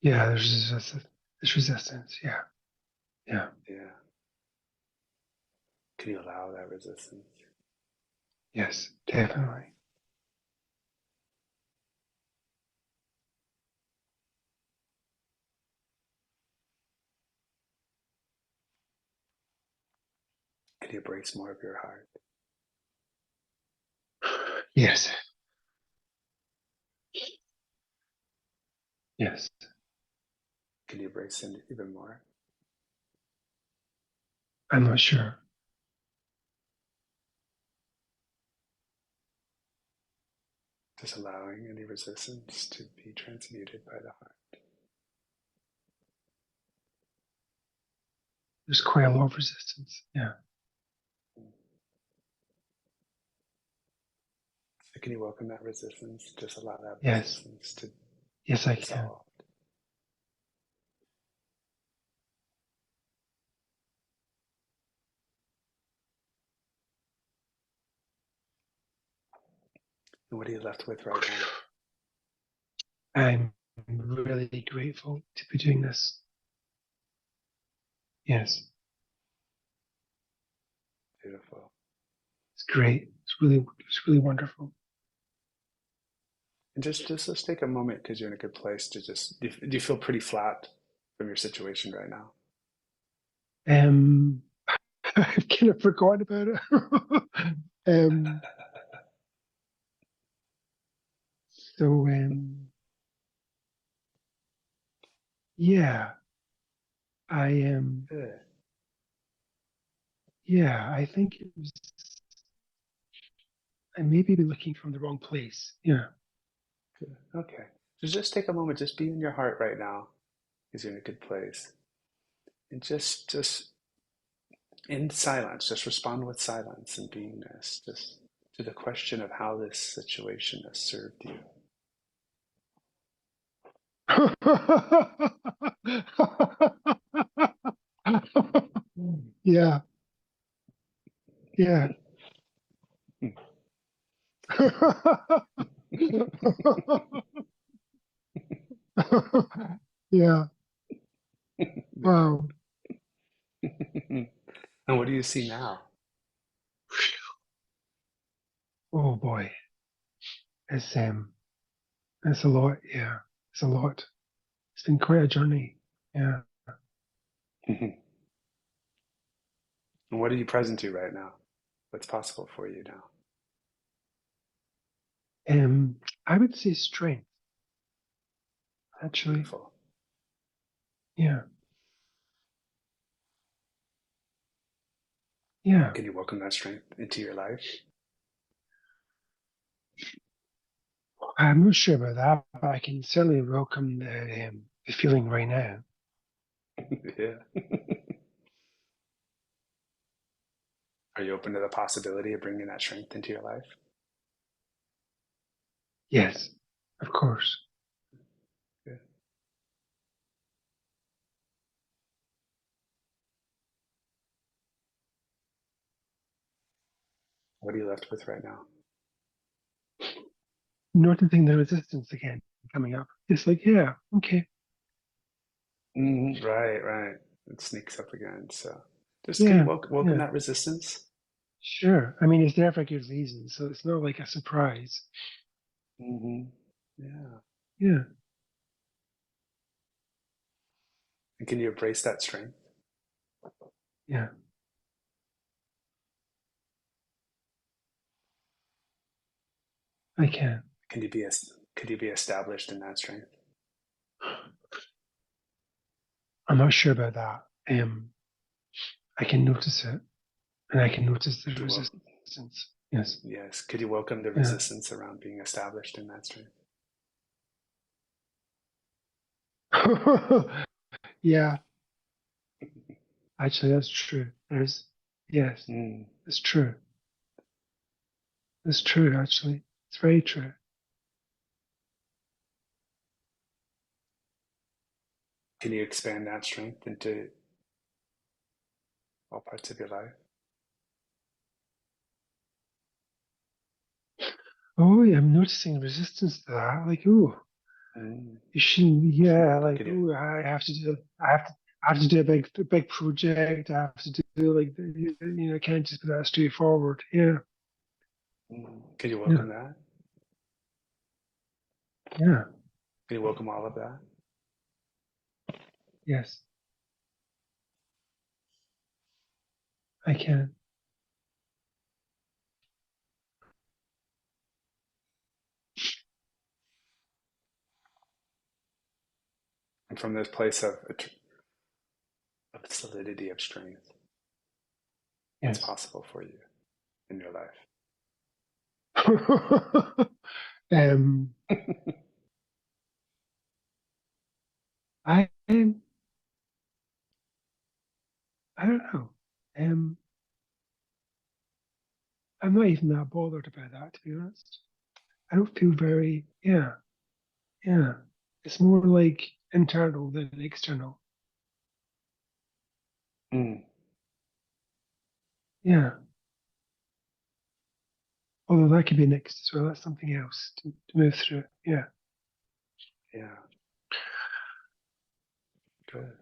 Speaker 4: Yeah, there's resistance. Yeah. Yeah.
Speaker 2: Yeah. Can you allow that resistance?
Speaker 4: Yes, definitely.
Speaker 2: Can you embrace more of your heart?
Speaker 4: Yes. Yes.
Speaker 2: Can you embrace it even more?
Speaker 4: I'm not sure.
Speaker 2: Just allowing any resistance to be transmuted by the heart.
Speaker 4: There's quite a lot of resistance. Yeah.
Speaker 2: So can you welcome that resistance? Just allow that
Speaker 4: Yes.
Speaker 2: resistance to
Speaker 4: Yes, I can.
Speaker 2: dissolve. And what are you left with right now?
Speaker 4: I'm really grateful to be doing this. Yes.
Speaker 2: Beautiful.
Speaker 4: It's great. It's really wonderful.
Speaker 2: And just let's take a moment because you're in a good place to just, do you feel pretty flat from your situation right now?
Speaker 4: Um I've kind of forgotten about it. um so yeah, I am
Speaker 2: Good.
Speaker 4: yeah, I think it was I maybe be looking from the wrong place. Yeah.
Speaker 2: Good. Okay. So just take a moment, just be in your heart right now because you're in a good place. And just in silence, just respond with silence and beingness, just to the question of how this situation has served you.
Speaker 4: Yeah, yeah. Yeah. Wow.
Speaker 2: And what do you see now?
Speaker 4: Oh boy. It's it's a lot. Yeah. It's a lot. It's been quite a journey. Yeah.
Speaker 2: And what are you present to right now? What's possible for you now?
Speaker 4: I would say strength, actually.
Speaker 2: Beautiful.
Speaker 4: Yeah. Yeah.
Speaker 2: Can you welcome that strength into your life?
Speaker 4: I'm not sure about that, but I can certainly welcome the feeling right now.
Speaker 2: Yeah. Are you open to the possibility of bringing that strength into your life?
Speaker 4: Yes, of course.
Speaker 2: Yeah. What are you left with right now?
Speaker 4: noticing the resistance again coming up. It's like, yeah, okay,
Speaker 2: Right. It sneaks up again. So just can you
Speaker 4: yeah,
Speaker 2: welcome
Speaker 4: yeah,
Speaker 2: that resistance?
Speaker 4: sure. I mean, it's there for a good reason, so it's not like a surprise.
Speaker 2: Hmm. Yeah.
Speaker 4: Yeah,
Speaker 2: And can you embrace that strength?
Speaker 4: yeah, I can.
Speaker 2: Could you be established in that strength?
Speaker 4: I'm not sure about that. I can notice it, and I can notice the
Speaker 2: Do you wel-
Speaker 4: resistance. Yes,
Speaker 2: yes. Could you welcome the
Speaker 4: yeah,
Speaker 2: resistance around being established in that strength?
Speaker 4: yeah. Actually, that's true. There's, yes,
Speaker 2: Mm.
Speaker 4: it's true. It's true. Actually, it's very true.
Speaker 2: Can you expand that strength into all parts of your life?
Speaker 4: Oh, yeah, I'm noticing resistance to that. Like, oh,
Speaker 2: Mm.
Speaker 4: you shouldn't. Yeah, like,
Speaker 2: Can you?
Speaker 4: oh, I have to do. I have to do a big project. I have to do like, I can't just be that straightforward. Yeah,
Speaker 2: Can you
Speaker 4: yeah,
Speaker 2: welcome that?
Speaker 4: yeah.
Speaker 2: Can you welcome all of that?
Speaker 4: Yes, I can.
Speaker 2: And from this place of solidity, of strength, what's
Speaker 4: Yes.
Speaker 2: possible for you in your life?
Speaker 4: um, I am. I don't know. Um, I'm not even that bothered about that, to be honest. I don't feel very. Yeah, yeah. It's more like internal than external.
Speaker 2: Mm.
Speaker 4: Yeah. Although that could be next as well. That's something else to move through. Yeah,
Speaker 2: Yeah, good.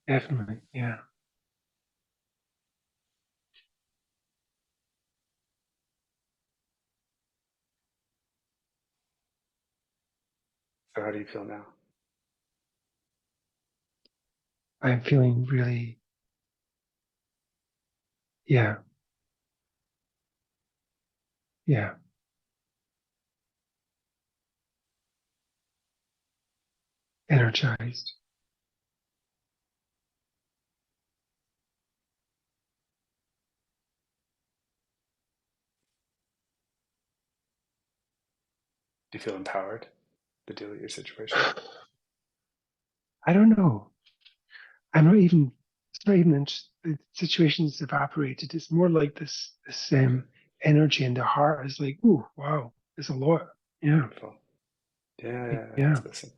Speaker 4: definitely. Yeah.
Speaker 2: So how do you feel now?
Speaker 4: I'm feeling really, yeah, yeah, energized.
Speaker 2: Do you feel empowered to deal with your situation?
Speaker 4: I don't know. I'm not even, it's not even, the situation's evaporated. It's more like this energy in the heart is like, ooh, wow, there's a lot. Yeah,
Speaker 2: Beautiful. Yeah.
Speaker 4: yeah.
Speaker 2: So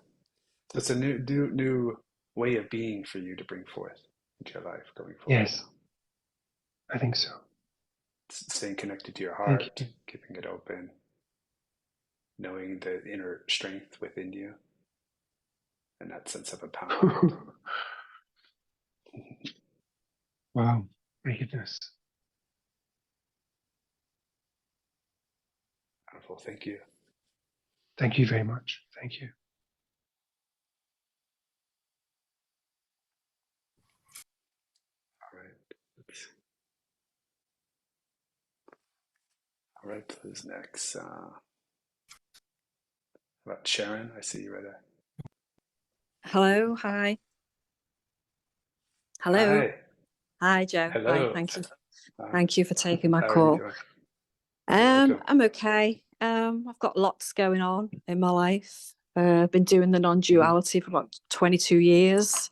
Speaker 2: it's a new way of being for you to bring forth into your life going forward
Speaker 4: Yes,
Speaker 2: now.
Speaker 4: I think so.
Speaker 2: Staying connected to your
Speaker 4: Thank
Speaker 2: heart,
Speaker 4: you.
Speaker 2: keeping it open, knowing the inner strength within you, and that sense of empowerment.
Speaker 4: Wow, my goodness.
Speaker 2: Wonderful. Thank you.
Speaker 4: Thank you very much. Thank you.
Speaker 2: All right. Let's, all right. Who's next? How about Sharon? I see you right there.
Speaker 5: Hello, hi. Hello.
Speaker 2: Hi.
Speaker 5: Hi, Joe. Hi,
Speaker 2: Hello.
Speaker 5: thank you.
Speaker 2: Uh,
Speaker 5: Thank you for taking my
Speaker 2: how are you
Speaker 5: call.
Speaker 2: doing? You're welcome.
Speaker 5: I'm okay. I've got lots going on in my life. I've been doing the non-duality for about 22 years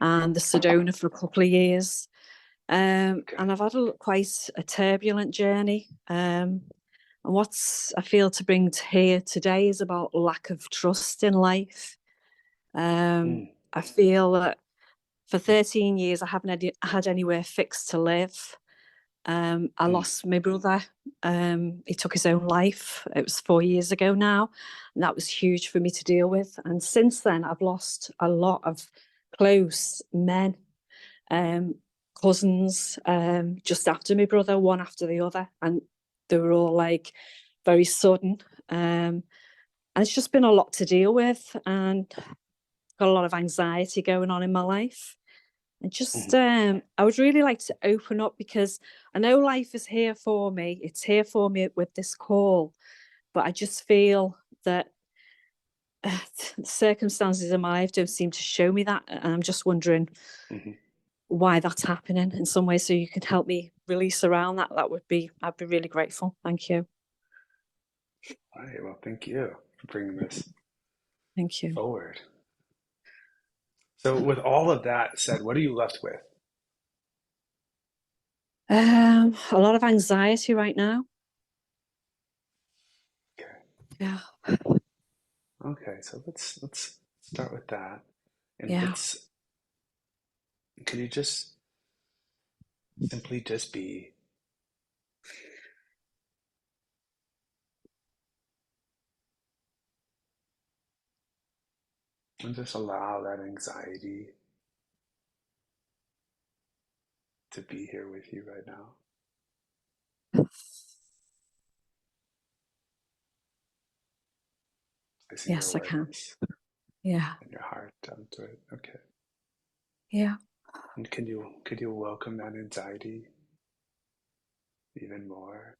Speaker 5: and the Sedona for a couple of years.
Speaker 2: Okay.
Speaker 5: And I've had quite a turbulent journey. And what's I feel to bring to here today is about lack of trust in life. I feel that for 13 years, I haven't had anywhere fixed to live. I lost my brother. He took his own life. It was 4 years ago now, and that was huge for me to deal with. And since then, I've lost a lot of close men, cousins, just after my brother, one after the other, and they were all like very sudden. And it's just been a lot to deal with, and got a lot of anxiety going on in my life. And just, I would really like to open up, because I know life is here for me. It's here for me with this call, but I just feel that the circumstances in my life don't seem to show me that. And I'm just wondering why that's happening in some way. So you can help me release around that. I'd be really grateful. Thank you.
Speaker 2: All right. Well, thank you for bringing this
Speaker 5: Thank you.
Speaker 2: forward. So with all of that said, what are you left with?
Speaker 5: A lot of anxiety right now.
Speaker 2: Okay.
Speaker 5: Yeah.
Speaker 2: Okay. So let's start with that. And
Speaker 5: Yeah.
Speaker 2: can you just simply just be? And just allow that anxiety to be here with you right now. Placing your
Speaker 5: Yes, I can.
Speaker 2: awareness
Speaker 5: Yeah.
Speaker 2: and your heart onto it. Okay.
Speaker 5: Yeah.
Speaker 2: And could you welcome that anxiety even more?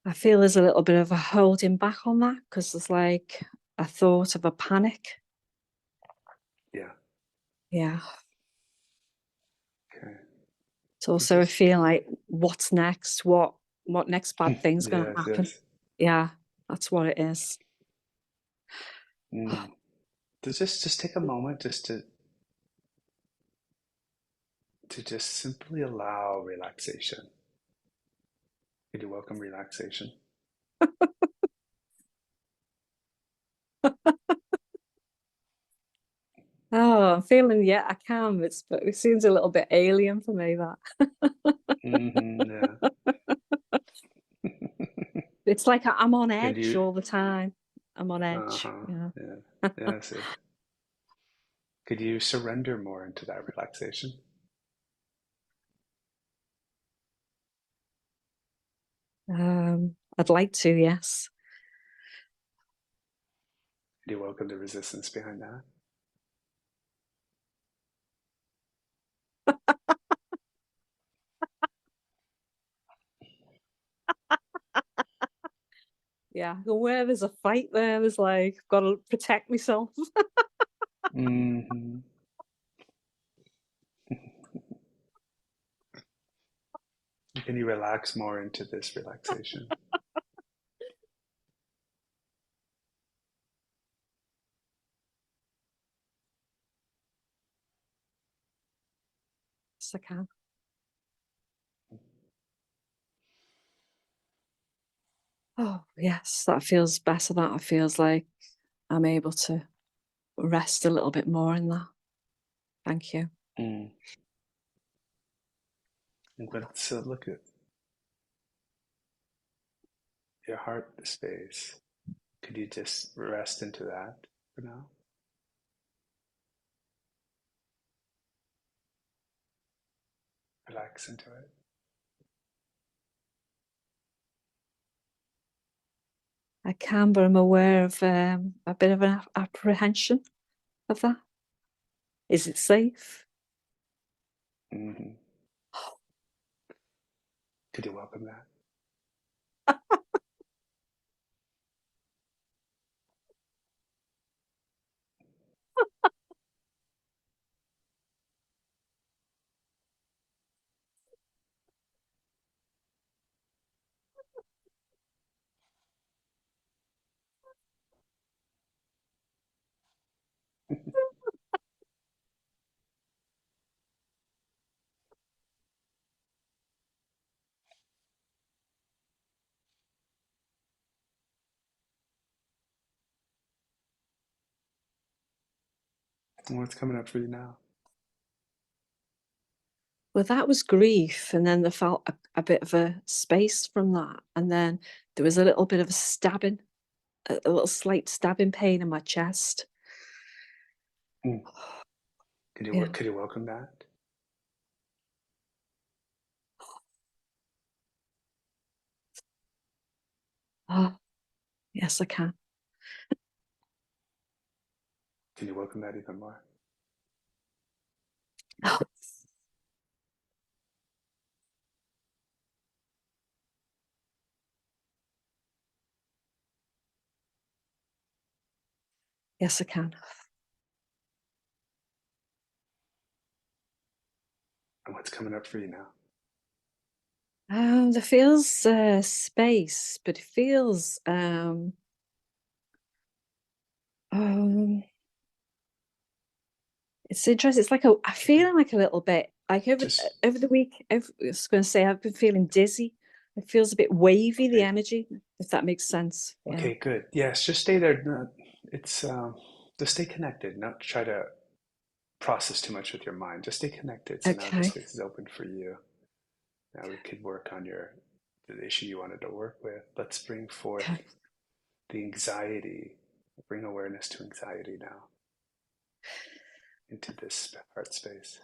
Speaker 5: I feel there's a little bit of a holding back on that, because there's like a thought of a panic.
Speaker 2: Yeah.
Speaker 5: Yeah.
Speaker 2: Okay.
Speaker 5: It's also a feel like, what's next? What next bad thing's going to
Speaker 2: Yes,
Speaker 5: happen?
Speaker 2: yes.
Speaker 5: Yeah, that's what it is.
Speaker 2: To just take a moment just to just simply allow relaxation. Could you welcome relaxation?
Speaker 5: Oh, I'm feeling, yeah, I can. But it seems a little bit alien for me, that.
Speaker 2: Yeah.
Speaker 5: It's like I'm on
Speaker 2: Could
Speaker 5: edge
Speaker 2: you?
Speaker 5: all the time. I'm on edge.
Speaker 2: Uh-huh.
Speaker 5: Yeah.
Speaker 2: Yeah. Yeah, I see. Could you surrender more into that relaxation?
Speaker 5: I'd like to, yes.
Speaker 2: Could you welcome the resistance behind that?
Speaker 5: Yeah. Where there's a fight there, there's like, I've got to protect myself.
Speaker 2: Mm-hmm. Can you relax more into this relaxation?
Speaker 5: Yes, I can. Oh, yes, that feels better. That feels like I'm able to rest a little bit more in that. Thank you.
Speaker 2: Mm. And let's look at your heart space. Could you just rest into that for now? Relax into it.
Speaker 5: I can, but I'm aware of a bit of an apprehension of that. Is it safe?
Speaker 2: Mm-hmm. Could you welcome that? What's coming up for you now?
Speaker 5: Well, that was grief, and then there felt a bit of a space from that, and then there was a little bit of a stabbing, a little slight stabbing pain in my chest.
Speaker 2: Mm. Could you
Speaker 5: Yeah.
Speaker 2: could you welcome that?
Speaker 5: Oh, yes, I can.
Speaker 2: Can you welcome that even more?
Speaker 5: Oh, yes, I can.
Speaker 2: And what's coming up for you now?
Speaker 5: There feels space, but it feels it's interesting. It's like I feeling like a little bit like
Speaker 2: Just
Speaker 5: over the week. I was going to say I've been feeling dizzy. It feels a bit wavy, the
Speaker 2: okay.
Speaker 5: energy, if that makes sense. Yeah.
Speaker 2: Okay, good. Yes, just stay there. It's just stay connected. Not try to process too much with your mind. Just stay connected. So now the
Speaker 5: Okay.
Speaker 2: space is open for you. Now we could work on the issue you wanted to work with. Let's bring forth
Speaker 5: Okay.
Speaker 2: the anxiety. Bring awareness to anxiety now into this heart space.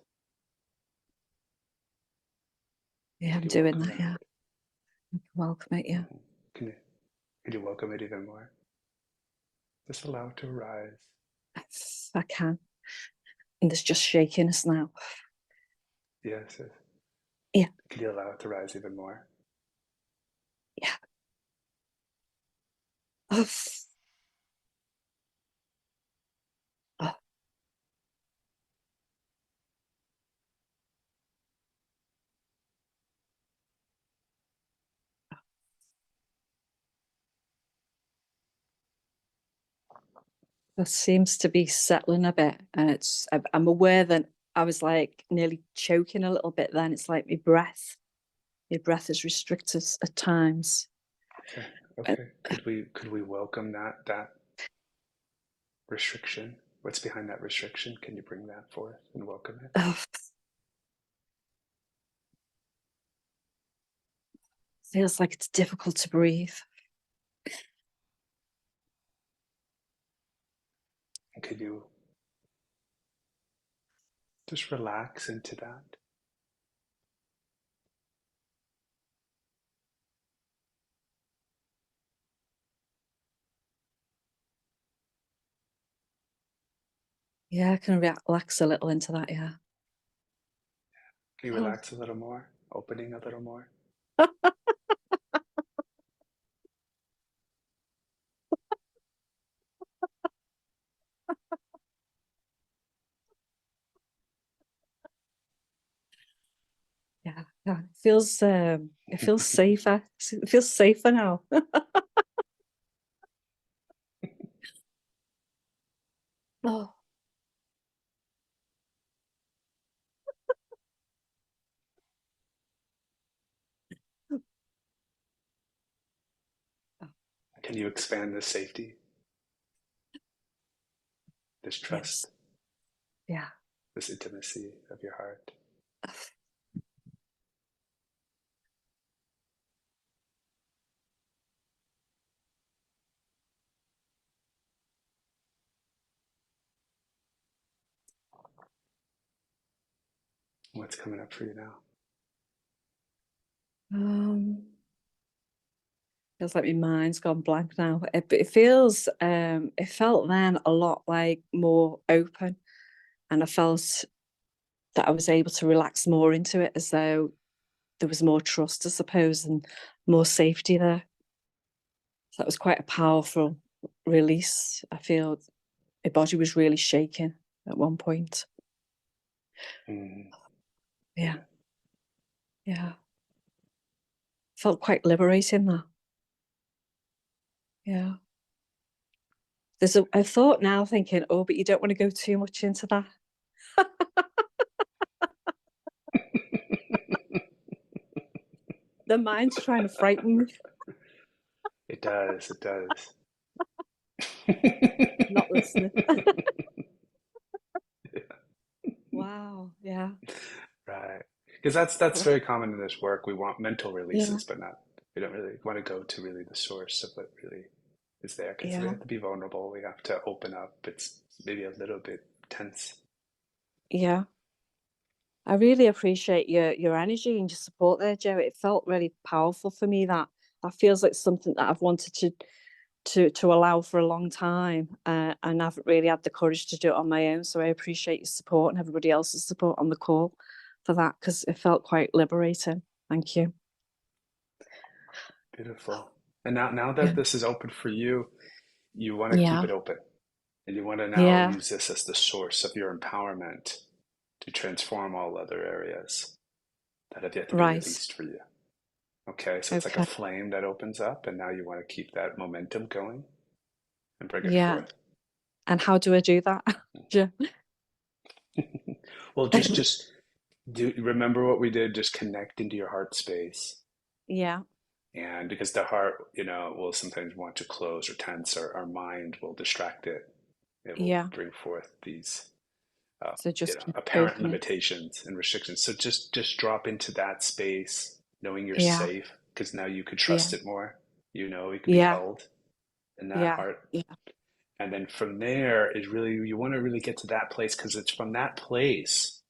Speaker 5: Yeah, I'm
Speaker 2: Could you
Speaker 5: doing
Speaker 2: welcome
Speaker 5: that. Yeah. Welcome it. Yeah.
Speaker 2: Mhm. Could you welcome it even more? Just allow it to arise.
Speaker 5: Yes, I can. And there's just shakiness now.
Speaker 2: Yes, yes.
Speaker 5: Yeah.
Speaker 2: Could you allow it to rise even more?
Speaker 5: Yeah. Oh, oh, that seems to be settling a bit, and I'm aware that I was like nearly choking a little bit. Then it's like my breath is restricted at times.
Speaker 2: Okay.
Speaker 5: Uh,
Speaker 2: Okay. Could we welcome that restriction? What's behind that restriction? Can you bring that forth and welcome it?
Speaker 5: oh, feels like it's difficult to breathe.
Speaker 2: And could you just relax into that?
Speaker 5: Yeah, I can relax a little into that. Yeah.
Speaker 2: Can you
Speaker 5: Oh.
Speaker 2: relax a little more? Opening a little more?
Speaker 5: Yeah, yeah. It feels safer. It feels safer now. Oh,
Speaker 2: Can you expand this safety, this
Speaker 5: yes.
Speaker 2: trust,
Speaker 5: Yeah.
Speaker 2: this intimacy of your heart? What's coming up for you now?
Speaker 5: Feels like my mind's gone blank now. It feels it felt then a lot like more open, and I felt that I was able to relax more into it, as though there was more trust, I suppose, and more safety there. So that was quite a powerful release. I feel my body was really shaking at one point.
Speaker 2: Mm.
Speaker 5: Yeah. Yeah. Felt quite liberating that. Yeah. There's a thought now thinking, oh, but you don't want to go too much into that. The mind's trying to frighten me.
Speaker 2: It does, it does.
Speaker 5: Not listening.
Speaker 2: Because that's very common in this work. We want mental
Speaker 5: Yeah,
Speaker 2: releases, but not, we don't really want to go to really the source of what really is there. Because we
Speaker 5: yeah,
Speaker 2: have to be vulnerable. We have to open up. It's maybe a little bit tense.
Speaker 5: yeah. I really appreciate your energy and your support there, Joe. It felt really powerful for me. That feels like something that I've wanted to allow for a long time, and I haven't really had the courage to do it on my own. So I appreciate your support and everybody else's support on the call for that, because it felt quite liberating. Thank you.
Speaker 2: Beautiful. And now that
Speaker 5: Yeah,
Speaker 2: this is open for you, you want to keep
Speaker 5: yeah,
Speaker 2: it open. And you want to now
Speaker 5: yeah.
Speaker 2: use this as the source of your empowerment to transform all other areas that have yet to be
Speaker 5: Right.
Speaker 2: released for you. Okay, so it's like a
Speaker 5: Okay.
Speaker 2: flame that opens up, and now you want to keep that momentum going and bring it
Speaker 5: Yeah.
Speaker 2: forth.
Speaker 5: And how do I do that, Joe?
Speaker 2: Well, just do remember what we did. Just connect into your heart space,
Speaker 5: Yeah,
Speaker 2: and because the heart, will sometimes want to close or tense, or our mind will distract it. It will
Speaker 5: yeah.
Speaker 2: bring forth these
Speaker 5: So just keep
Speaker 2: apparent
Speaker 5: opening.
Speaker 2: limitations and restrictions. So just drop into that space, knowing you're
Speaker 5: Yeah,
Speaker 2: safe, because now you could
Speaker 5: yeah,
Speaker 2: trust it more. You can be
Speaker 5: yeah,
Speaker 2: held in that
Speaker 5: yeah,
Speaker 2: heart.
Speaker 5: yeah,
Speaker 2: And then from there is really, you want to really get to that place, because it's from that place,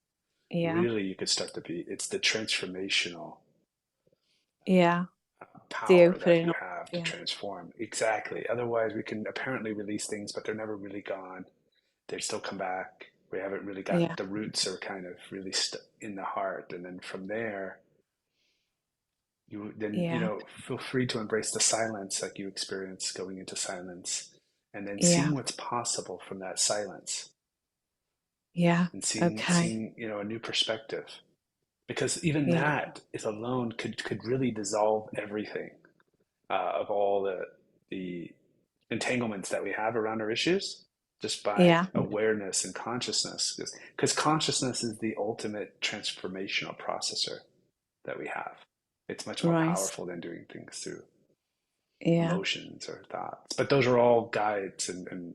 Speaker 5: yeah,
Speaker 2: really, you could start to be, it's the transformational
Speaker 5: yeah. The
Speaker 2: power that
Speaker 5: opening
Speaker 2: you
Speaker 5: up.
Speaker 2: have to
Speaker 5: Yeah,
Speaker 2: transform. Exactly. Otherwise, we can apparently release things, but they're never really gone. They still come back. We haven't really
Speaker 5: yeah,
Speaker 2: got, the roots are kind of really in the heart. And then from there,
Speaker 5: yeah,
Speaker 2: feel free to embrace the silence, like you experience going into silence, and then
Speaker 5: yeah,
Speaker 2: seeing what's possible from that silence,
Speaker 5: yeah.
Speaker 2: and seeing
Speaker 5: Okay.
Speaker 2: a new perspective, because even
Speaker 5: Yeah,
Speaker 2: that is alone could really dissolve everything, of all the entanglements that we have around our issues, just by
Speaker 5: yeah.
Speaker 2: awareness and consciousness, because consciousness is the ultimate transformational processor that we have. It's much more
Speaker 5: Right.
Speaker 2: powerful than doing things through
Speaker 5: Yeah,
Speaker 2: emotions or thoughts. But those are all guides and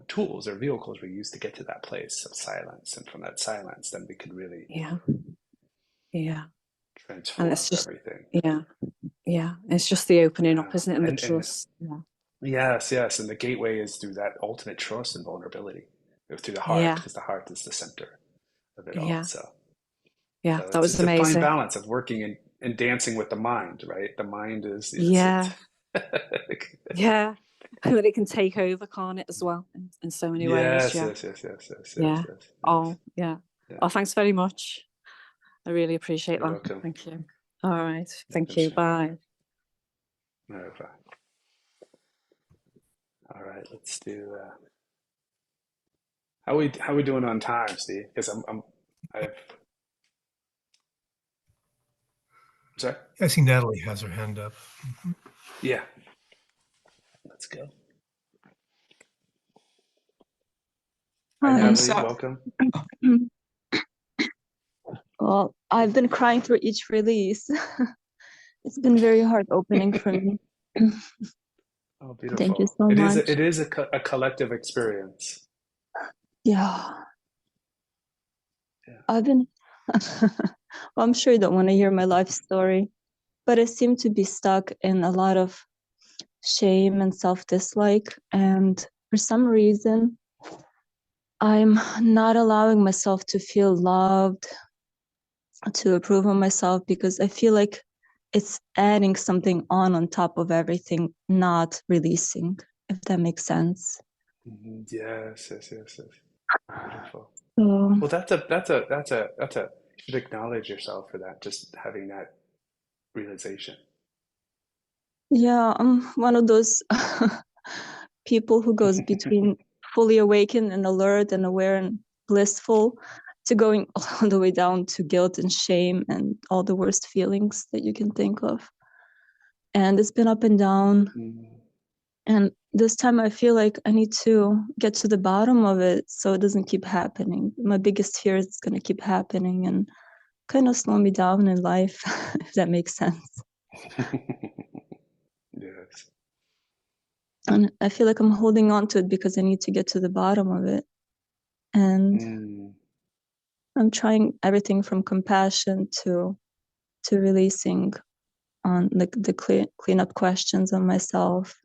Speaker 2: tools or vehicles we use to get to that place of silence. And from that silence, then we could really
Speaker 5: yeah, yeah. And
Speaker 2: transform
Speaker 5: it's just,
Speaker 2: everything.
Speaker 5: yeah, yeah. It's just the opening
Speaker 2: Yeah.
Speaker 5: up, isn't it? And the
Speaker 2: And
Speaker 5: trust. Yeah,
Speaker 2: yes. And the gateway is through that ultimate trust and vulnerability, through the heart,
Speaker 5: yeah,
Speaker 2: because the heart is the center of it all.
Speaker 5: yeah,
Speaker 2: So
Speaker 5: yeah.
Speaker 2: so
Speaker 5: That was
Speaker 2: it's a fine
Speaker 5: amazing.
Speaker 2: balance of working and dancing with the mind, right? The mind is
Speaker 5: Yeah,
Speaker 2: it's
Speaker 5: yeah. And that it can take over, can't it, as well, in so many ways.
Speaker 2: yes,
Speaker 5: Yeah,
Speaker 2: yes, yes, yes, yes, yes,
Speaker 5: yeah.
Speaker 2: yes, yes.
Speaker 5: Oh, yeah.
Speaker 2: Yeah.
Speaker 5: Oh, thanks very much. I really appreciate
Speaker 2: You're
Speaker 5: that.
Speaker 2: welcome.
Speaker 5: Thank you. All right. Thank you.
Speaker 2: Welcome.
Speaker 5: Bye.
Speaker 2: Okay. All right, let's do. How we doing on time, Steve? Because I've. Sorry.
Speaker 1: I see Natalie has her hand up.
Speaker 2: Yeah. Let's go. Hi,
Speaker 6: Hi.
Speaker 2: Natalie. Welcome.
Speaker 6: Well, I've been crying through each release. It's been very heart opening for me.
Speaker 2: Oh,
Speaker 6: Thank you
Speaker 2: beautiful.
Speaker 6: so much.
Speaker 2: It is a collective experience.
Speaker 6: Yeah,
Speaker 2: Yeah.
Speaker 6: I've been, well, I'm sure you don't want to hear my life story, but I seem to be stuck in a lot of shame and self-dislike. And for some reason, I'm not allowing myself to feel loved, to approve of myself, because I feel like it's adding something on top of everything, not releasing, if that makes sense.
Speaker 2: Yes, yes, yes, yes. Beautiful.
Speaker 6: So
Speaker 2: Well, you should acknowledge yourself for that, just having that realization.
Speaker 6: yeah, I'm one of those people who goes between fully awakened and alert and aware and blissful to going all the way down to guilt and shame and all the worst feelings that you can think of. And it's been up and down. And this time I feel like I need to get to the bottom of it so it doesn't keep happening. My biggest fear is it's going to keep happening and kind of slow me down in life, if that makes sense.
Speaker 2: Yes.
Speaker 6: And I feel like I'm holding on to it because I need to get to the bottom of it. And I'm trying everything from compassion to releasing on like the cleanup questions on myself.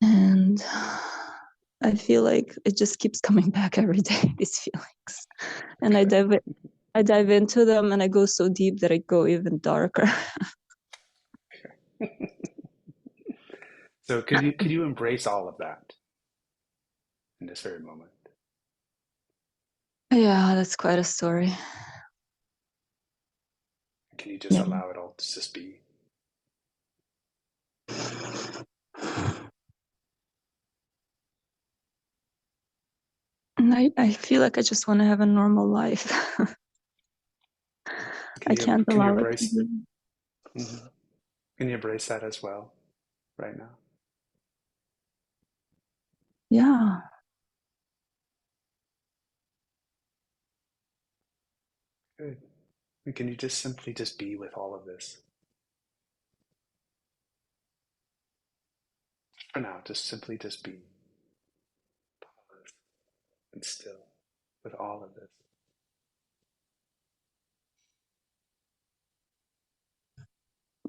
Speaker 6: And I feel like it just keeps coming back every day, these feelings. And I dive into them and I go so deep that I go even darker.
Speaker 2: So could you embrace all of that in this very moment?
Speaker 6: Yeah, that's quite a story.
Speaker 2: Can you just
Speaker 6: Yeah.
Speaker 2: allow it all to just be?
Speaker 6: And I feel like I just want to have a normal life. I can't
Speaker 2: Can you
Speaker 6: allow it to
Speaker 2: embrace?
Speaker 6: be.
Speaker 2: Mhm. Can you embrace that as well, right now?
Speaker 6: Yeah.
Speaker 2: Good. And can you just simply just be with all of this for now? Just simply just be, pause, and still with all of this.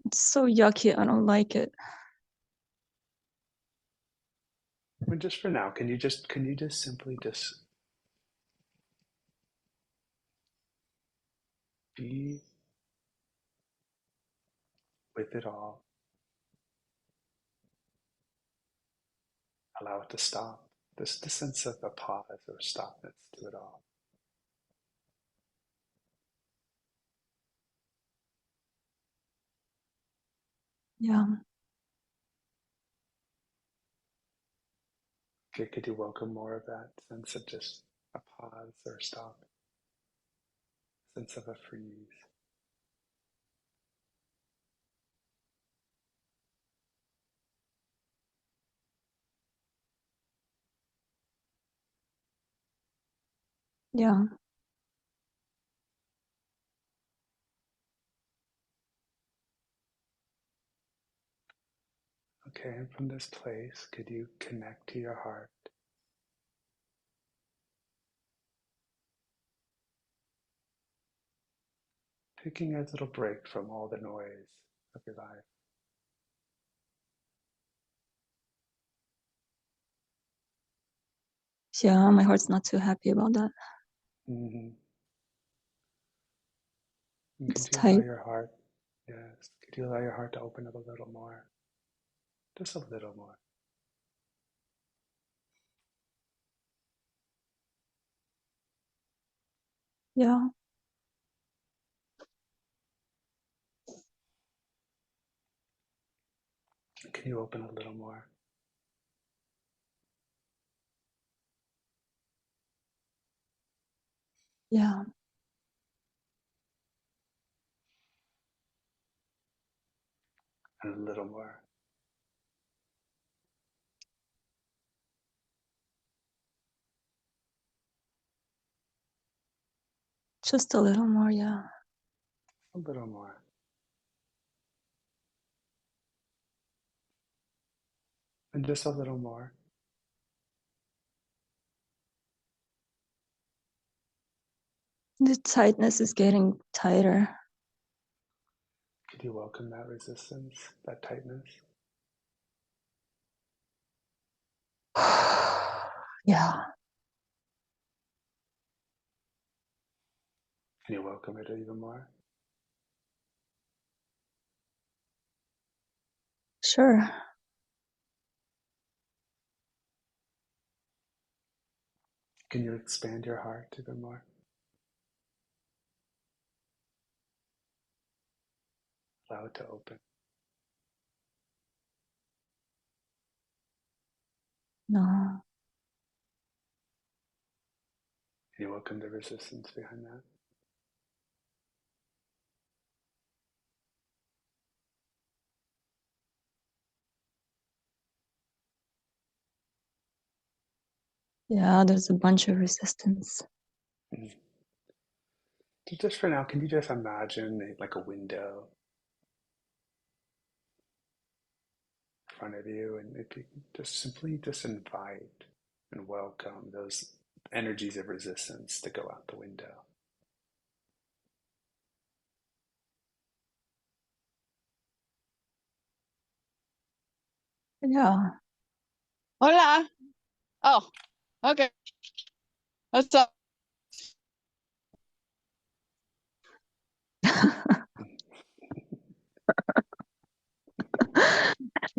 Speaker 6: It's so yucky. I don't like it.
Speaker 2: And just for now, can you just simply just be with it all? Allow it to stop. This the sense of a pause or stopness to it all.
Speaker 6: Yeah.
Speaker 2: Okay, could you welcome more of that sense of just a pause or a stop? Sense of a freeze.
Speaker 6: Yeah.
Speaker 2: Okay, and from this place, could you connect to your heart? Taking a little break from all the noise of your life.
Speaker 6: Yeah, my heart's not too happy about that.
Speaker 2: Mm-hmm. And
Speaker 6: It's
Speaker 2: could you allow
Speaker 6: tight.
Speaker 2: your heart, yes, could you allow your heart to open up a little more? Just a little more.
Speaker 6: Yeah.
Speaker 2: Can you open a little more?
Speaker 6: Yeah.
Speaker 2: And a little more.
Speaker 6: Just a little more. Yeah.
Speaker 2: A little more. And just a little more.
Speaker 6: The tightness is getting tighter.
Speaker 2: Could you welcome that resistance, that tightness?
Speaker 6: Yeah.
Speaker 2: Can you welcome it even more?
Speaker 6: Sure.
Speaker 2: Can you expand your heart even more? Allow it to open.
Speaker 6: No.
Speaker 2: Can you welcome the resistance behind that?
Speaker 6: Yeah, there's a bunch of resistance.
Speaker 2: Mm-hmm. So just for now, can you just imagine like a window in front of you, and if you just simply just invite and welcome those energies of resistance to go out the window.
Speaker 6: Yeah.
Speaker 7: Hola. Oh, okay. What's up?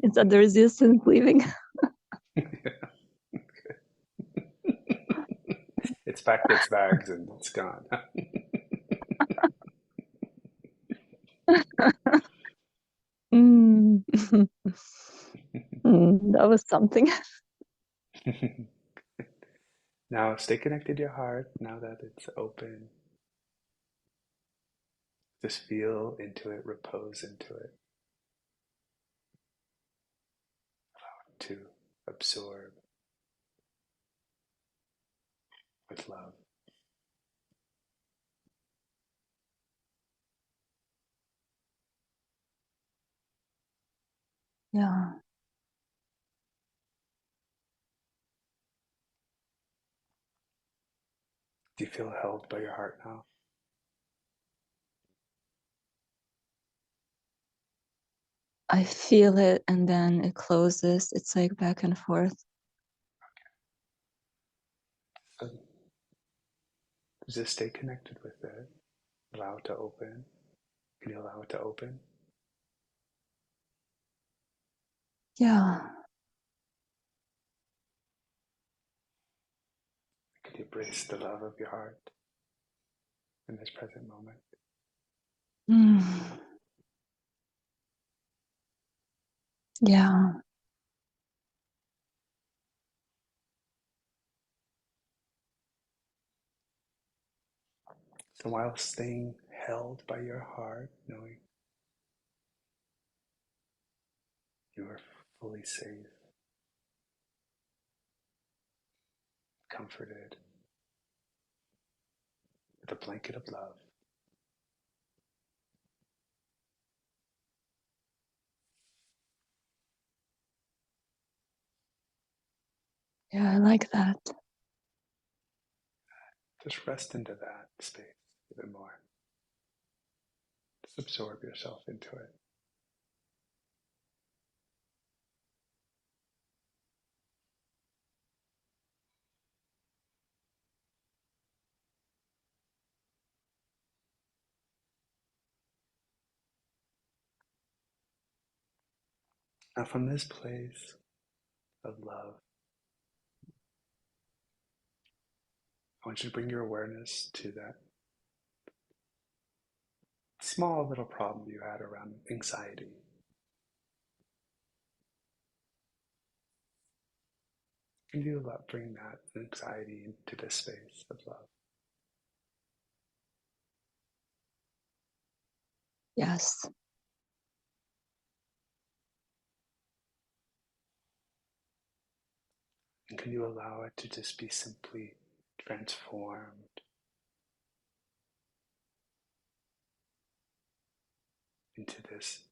Speaker 6: Is that the resistance leaving?
Speaker 2: It's packed its bags and it's gone.
Speaker 6: Mm. That was something.
Speaker 2: Now stay connected to your heart now that it's open. Just feel into it, repose into it. Allow it to absorb with love.
Speaker 6: Yeah.
Speaker 2: Do you feel held by your heart now?
Speaker 6: I feel it and then it closes. It's like back and forth.
Speaker 2: So just stay connected with it. Allow it to open. Can you allow it to open?
Speaker 6: Yeah.
Speaker 2: Can you embrace the love of your heart in this present moment?
Speaker 6: Mm. Yeah.
Speaker 2: So while staying held by your heart, knowing you are fully safe, comforted, with a blanket of love,
Speaker 6: Yeah, I like that.
Speaker 2: just rest into that space even more. Just absorb yourself into it. Now, from this place of love, I want you to bring your awareness to that small little problem you had around anxiety. Can you bring that anxiety into this space of love?
Speaker 6: Yes.
Speaker 2: And can you allow it to just be simply transformed into this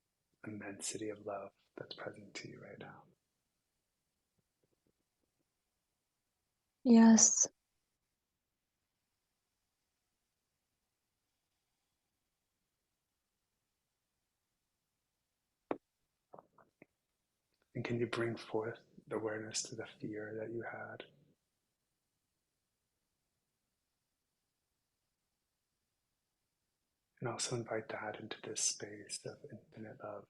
Speaker 2: immensity of love that's present to you right now?
Speaker 6: Yes.
Speaker 2: And can you bring forth the awareness to the fear that you had? And also invite that into this space of infinite love.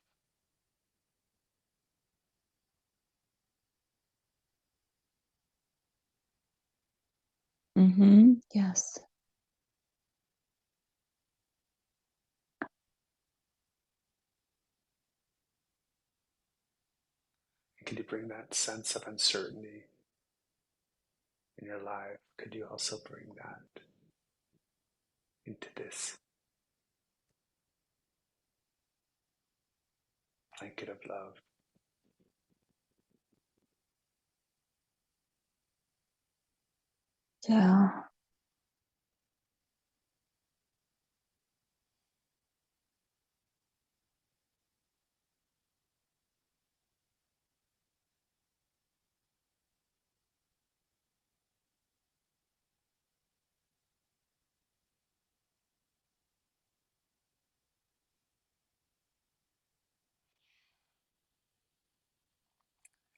Speaker 6: Mm-hmm. Yes.
Speaker 2: And can you bring that sense of uncertainty in your life? Could you also bring that into this blanket of love?
Speaker 6: Yeah.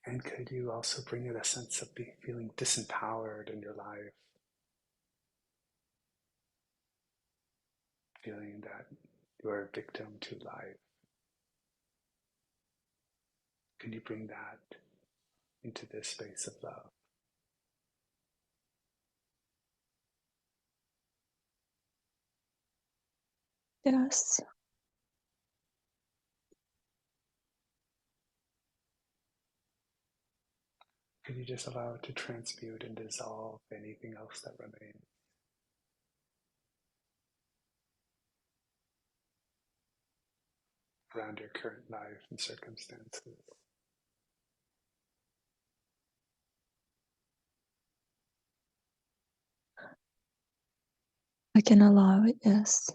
Speaker 2: And could you also bring in a sense of feeling disempowered in your life? Feeling that you are a victim to life. Can you bring that into this space of love?
Speaker 6: Yes.
Speaker 2: Can you just allow it to transmute and dissolve anything else that remains? Around your current life and circumstances.
Speaker 6: I can allow it, yes.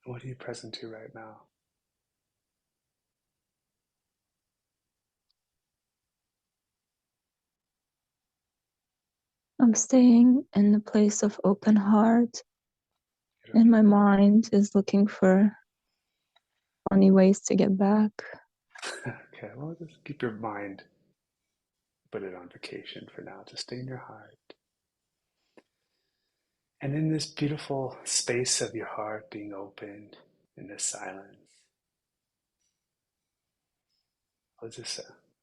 Speaker 2: What are you present to right now?
Speaker 6: I'm staying in a place of open heart,
Speaker 2: Beautiful.
Speaker 6: and my mind is looking for funny ways to get back.
Speaker 2: Okay, well, just keep your mind, put it on vacation for now. Just stay in your heart. And in this beautiful space of your heart being opened in this silence, I'll just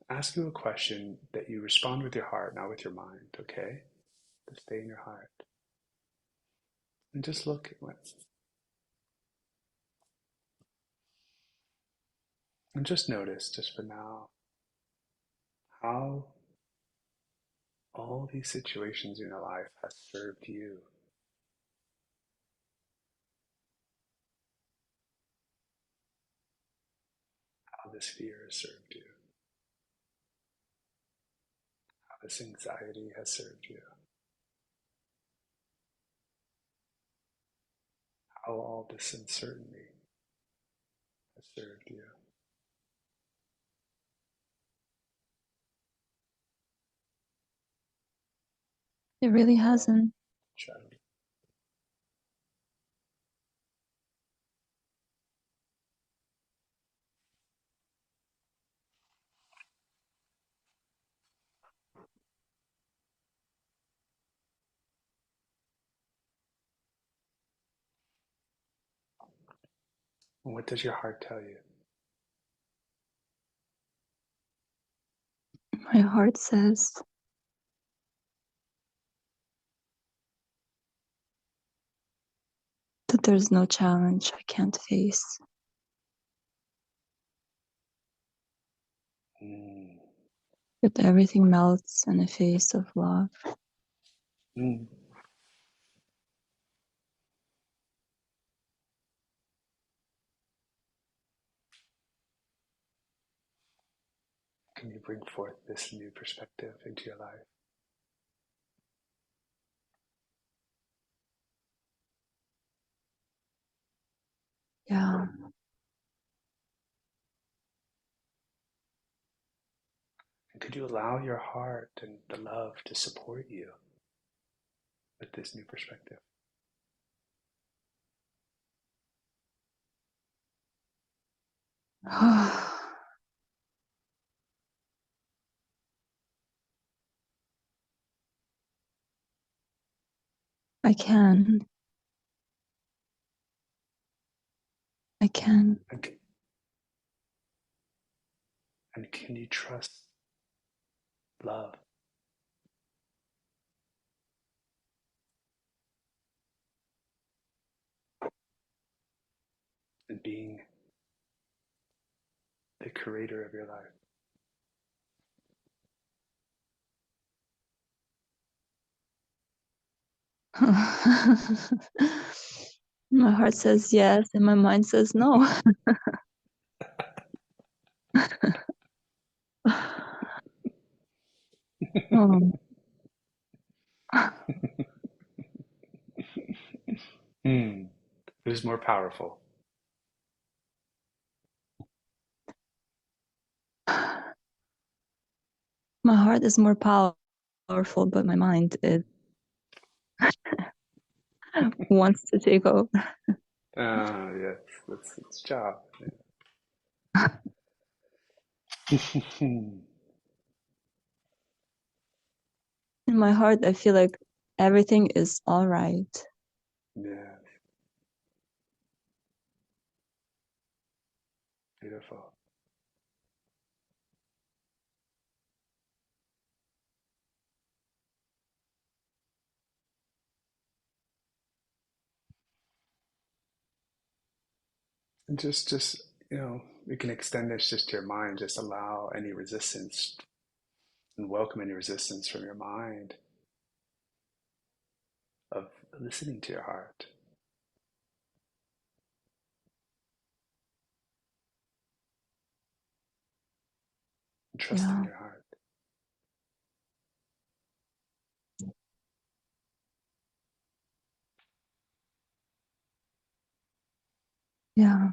Speaker 2: ask you a question that you respond with your heart, not with your mind, okay? Just stay in your heart. And just look at what. And just notice, just for now, how all these situations in your life have served you. How this fear has served you. How this anxiety has served you. How all this uncertainty has served you.
Speaker 6: It really hasn't.
Speaker 2: Shadow. And what does your heart tell you?
Speaker 6: My heart says that there's no challenge I can't face.
Speaker 2: Mm.
Speaker 6: That everything melts in the face of love.
Speaker 2: Mm. Can you bring forth this new perspective into your life?
Speaker 6: Yeah.
Speaker 2: And could you allow your heart and the love to support you with this new perspective?
Speaker 6: I can. I can.
Speaker 2: And can you trust love? And being the creator of your life?
Speaker 6: My heart says yes, and my mind says no. Oh.
Speaker 2: Who's more powerful?
Speaker 6: My heart is more powerful, but my mind is wants to take over.
Speaker 2: Yes, that's its job.
Speaker 6: In my heart, I feel like everything is all right.
Speaker 2: Yeah, beautiful. And just we can extend this just to your mind. Just allow any resistance and welcome any resistance from your mind of listening to your heart. And trusting your heart.
Speaker 6: Yeah.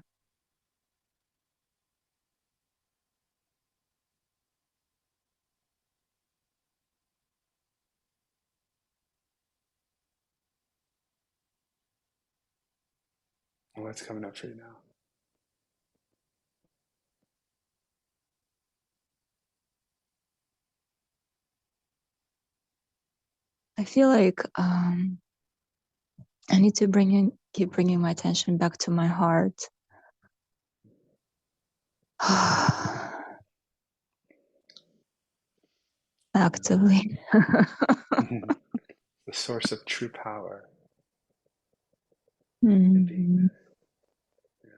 Speaker 2: And what's coming up for you now?
Speaker 6: I feel like I need to keep bringing my attention back to my heart. Actively.
Speaker 2: The source of true power and
Speaker 6: Mm.
Speaker 2: beingness. Yeah.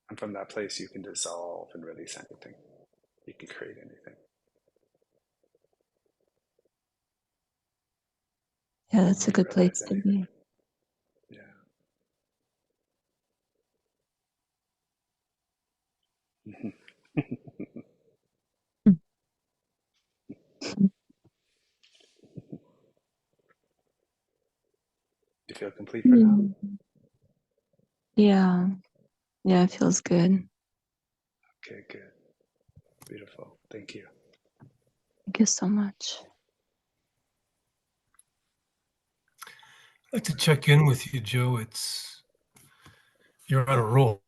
Speaker 2: And from that place, you can dissolve and release anything. You can create anything.
Speaker 6: Yeah, that's a good place
Speaker 2: Realize
Speaker 6: to be.
Speaker 2: anything. Yeah. Do you feel complete for now?
Speaker 6: Yeah. Yeah, it feels good.
Speaker 2: Okay, good. Beautiful. Thank you.
Speaker 6: Thank you so much.
Speaker 1: I'd like to check in with you, Joe. You're on a roll.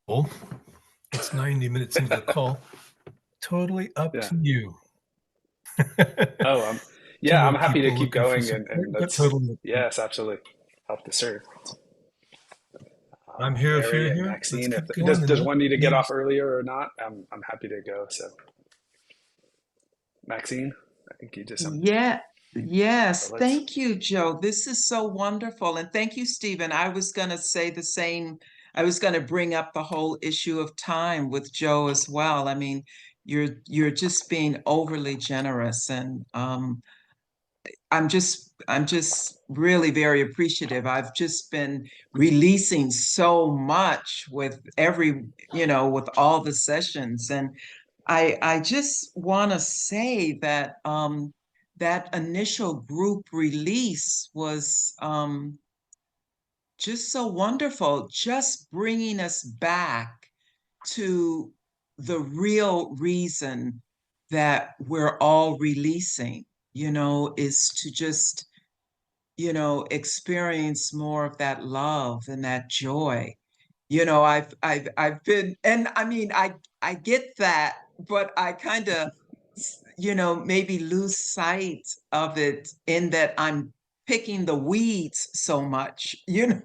Speaker 1: It's 90 minutes into the call. Totally up
Speaker 2: Yeah.
Speaker 1: to you.
Speaker 2: Oh,
Speaker 1: Two
Speaker 2: yeah,
Speaker 1: more
Speaker 2: I'm happy to
Speaker 1: people
Speaker 2: keep
Speaker 1: looking for
Speaker 2: going
Speaker 1: support,
Speaker 2: and
Speaker 1: but
Speaker 2: let's,
Speaker 1: totally up to you.
Speaker 2: yes, absolutely. Help to serve.
Speaker 1: I'm here if
Speaker 2: Mary
Speaker 1: you're
Speaker 2: and
Speaker 1: here. Let's
Speaker 2: Maxine,
Speaker 1: keep
Speaker 2: does
Speaker 1: going.
Speaker 2: does one need to get off
Speaker 1: Leaves.
Speaker 2: earlier or not? I'm happy to go. So, Maxine, I think you just
Speaker 8: Yeah, yes.
Speaker 2: so let's.
Speaker 8: Thank you, Joe. This is so wonderful. And thank you, Stephen. I was going to say the same. I was going to bring up the whole issue of time with Joe as well. I mean, you're just being overly generous, and I'm just really very appreciative. I've just been releasing so much with with all the sessions. And I just want to say that that initial group release was just so wonderful, just bringing us back to the real reason that we're all releasing, is to just, experience more of that love and that joy. I've been, and I mean, I get that, but I kind of, maybe lose sight of it in that I'm picking the weeds so much.
Speaker 2: Yeah,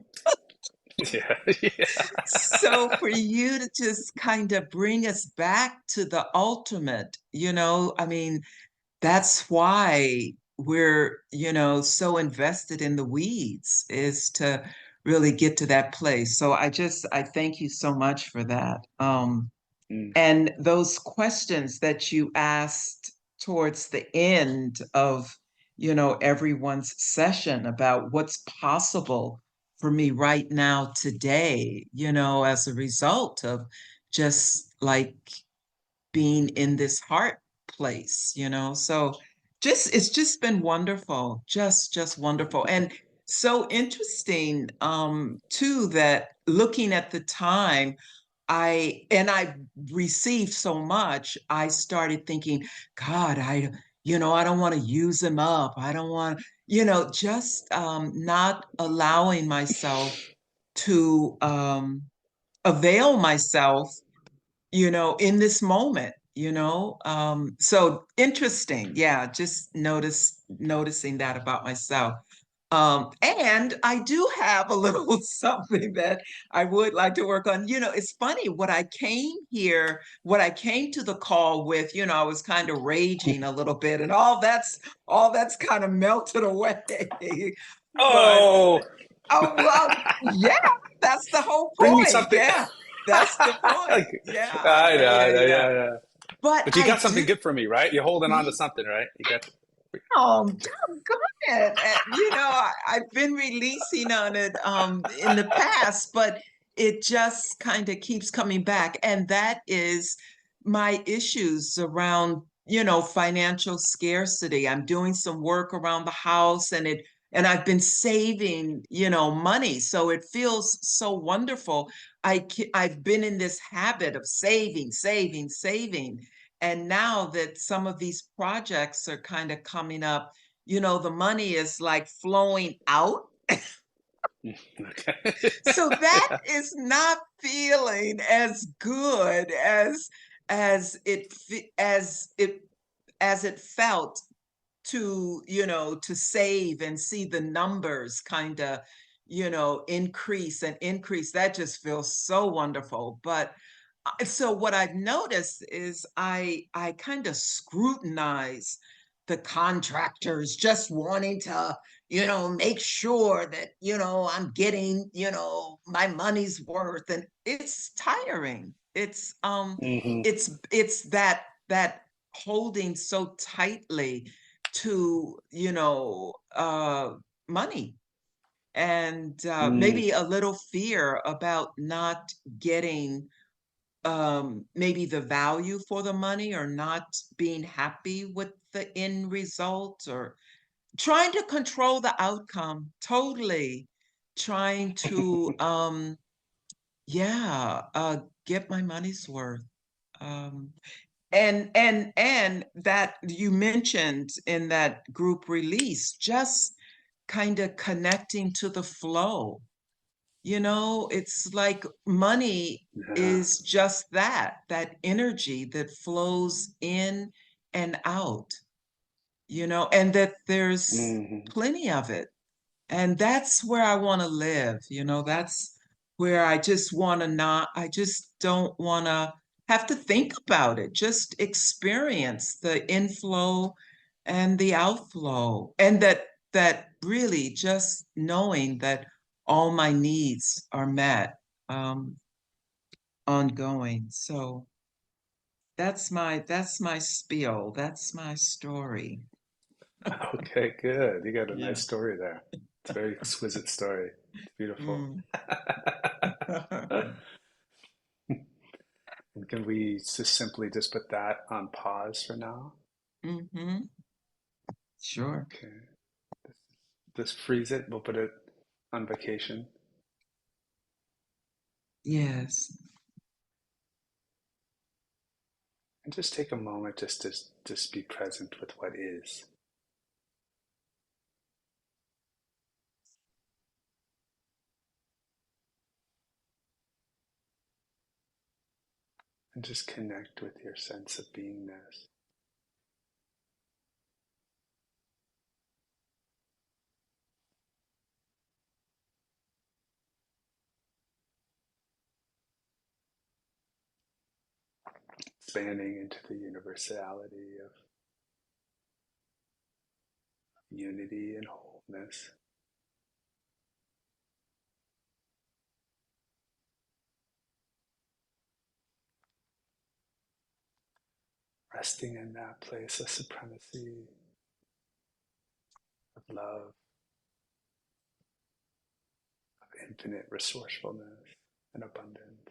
Speaker 2: yeah.
Speaker 8: So for you to just kind of bring us back to the ultimate, I mean, that's why we're, so invested in the weeds, is to really get to that place. So I thank you so much for that.
Speaker 2: Mm,
Speaker 8: And those questions that you asked towards the end of, everyone's session about what's possible for me right now today, as a result of just like being in this heart place. So it's just been wonderful, just wonderful. And so interesting too, that looking at the time, I received so much, I started thinking, God, I don't want to use them up. I don't want, just not allowing myself to avail myself, in this moment, so interesting. Yeah, just noticing that about myself. And I do have a little something that I would like to work on. It's funny what I came to the call with, I was kind of raging a little bit, and all that's kind of melted away. But
Speaker 2: Oh,
Speaker 8: oh well, yeah, that's the whole
Speaker 2: bring me
Speaker 8: point.
Speaker 2: something.
Speaker 8: Yeah, that's the point.
Speaker 2: Like,
Speaker 8: Yeah,
Speaker 2: I know,
Speaker 8: yeah,
Speaker 2: I
Speaker 8: yeah,
Speaker 2: know,
Speaker 8: yeah.
Speaker 2: yeah, yeah.
Speaker 8: But
Speaker 2: But you
Speaker 8: I
Speaker 2: got something
Speaker 8: do.
Speaker 2: good for me, right? You're holding on to something, right? You got.
Speaker 8: Oh, doggone it. I've been releasing on it in the past, but it just kind of keeps coming back. And that is my issues around, financial scarcity. I'm doing some work around the house, and I've been saving, money. So it feels so wonderful. I've been in this habit of saving, saving, saving. And now that some of these projects are kind of coming up, the money is like flowing out.
Speaker 2: Okay.
Speaker 8: So that is not feeling as good as it felt to save and see the numbers kind of increase and increase. That just feels so wonderful. But so what I've noticed is I kind of scrutinize the contractors, just wanting to, make sure that, I'm getting, my money's worth. And it's tiring.
Speaker 2: Hmm.
Speaker 8: It's that holding so tightly to, money, and
Speaker 2: Mm,
Speaker 8: maybe a little fear about not getting maybe the value for the money, or not being happy with the end result, or trying to control the outcome, totally trying to yeah, get my money's worth. um and that you mentioned in that group release, just kind of connecting to the flow. It's like money
Speaker 2: yeah.
Speaker 8: is just that energy that flows in and out, and that there's
Speaker 2: Hmm.
Speaker 8: plenty of it. And that's where I want to live. That's where I just don't want to have to think about it. Just experience the inflow and the outflow. And that really just knowing that all my needs are met, um, ongoing. So that's my spiel. That's my story.
Speaker 2: Okay, good. You got a
Speaker 8: Yeah.
Speaker 2: nice story there. It's a very exquisite story. It's beautiful.
Speaker 8: Mm.
Speaker 2: And can we just simply just put that on pause for now?
Speaker 8: Hmm. Sure.
Speaker 2: Okay. Just freeze it. We'll put it on vacation.
Speaker 8: Yes.
Speaker 2: And just take a moment just to just be present with what is. And just connect with your sense of beingness. Expanding into the universality of unity and wholeness. Resting in that place of supremacy, of love, of infinite resourcefulness and abundance.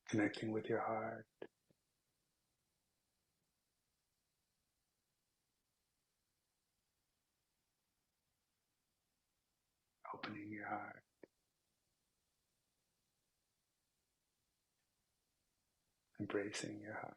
Speaker 2: connecting with your heart, opening your heart, embracing your heart.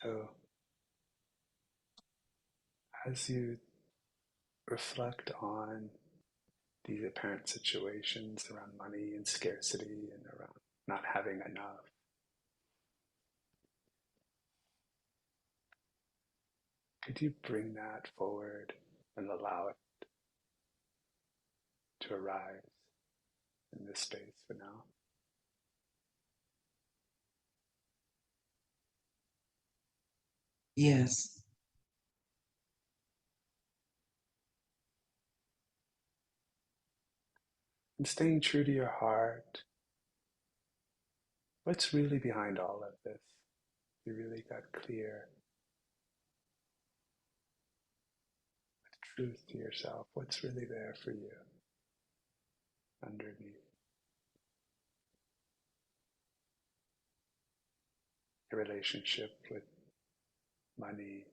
Speaker 2: So as you reflect on these apparent situations around money and scarcity and around not having enough, could you bring that forward and allow it to arise in this space for now?
Speaker 8: Yes.
Speaker 2: And staying true to your heart, what's really behind all of this? You really got clear with truth to yourself. What's really there for you underneath your relationship with money?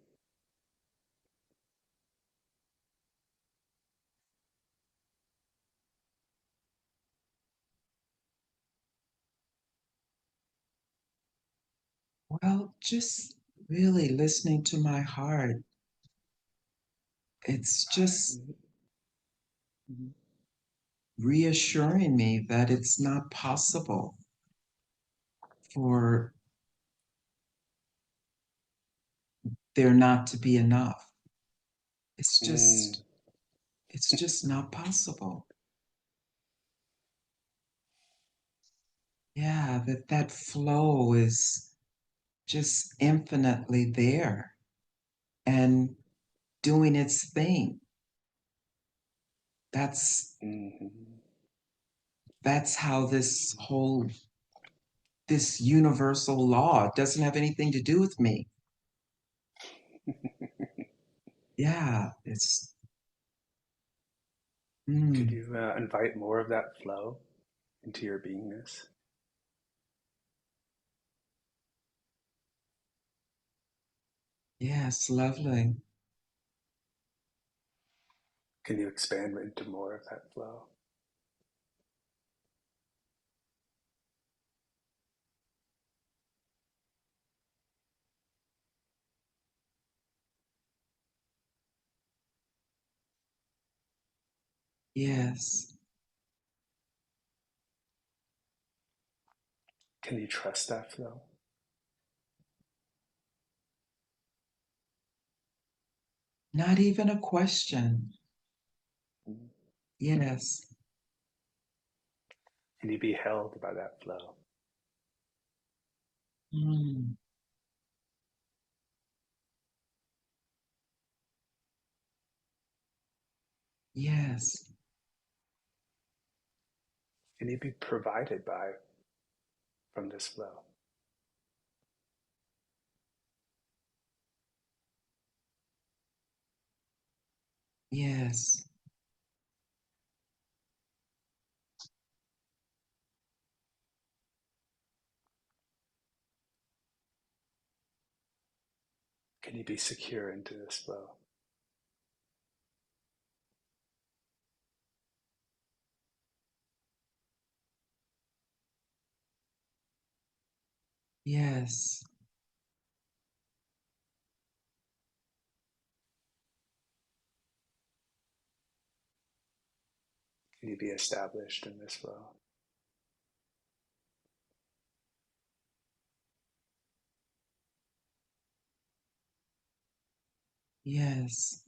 Speaker 8: Well, just really listening to my heart. It's just
Speaker 2: Mhm.
Speaker 8: reassuring me that it's not possible for there not to be enough. It's
Speaker 2: Mm.
Speaker 8: just, it's just not possible. Yeah, that flow is just infinitely there and doing its thing. That's
Speaker 2: Mhm.
Speaker 8: that's how this universal law doesn't have anything to do with me. Yeah, it's
Speaker 2: Could
Speaker 8: mm,
Speaker 2: you invite more of that flow into your beingness?
Speaker 8: yes, lovely.
Speaker 2: Can you expand into more of that flow?
Speaker 8: Yes.
Speaker 2: Can you trust that flow?
Speaker 8: Not even a question.
Speaker 2: Mm.
Speaker 8: Yes.
Speaker 2: Can you be held by that flow?
Speaker 8: Mm, yes.
Speaker 2: Can you be provided by from this flow?
Speaker 8: Yes.
Speaker 2: Can you be secure into this flow?
Speaker 8: Yes.
Speaker 2: Can you be established in this flow?
Speaker 8: Yes.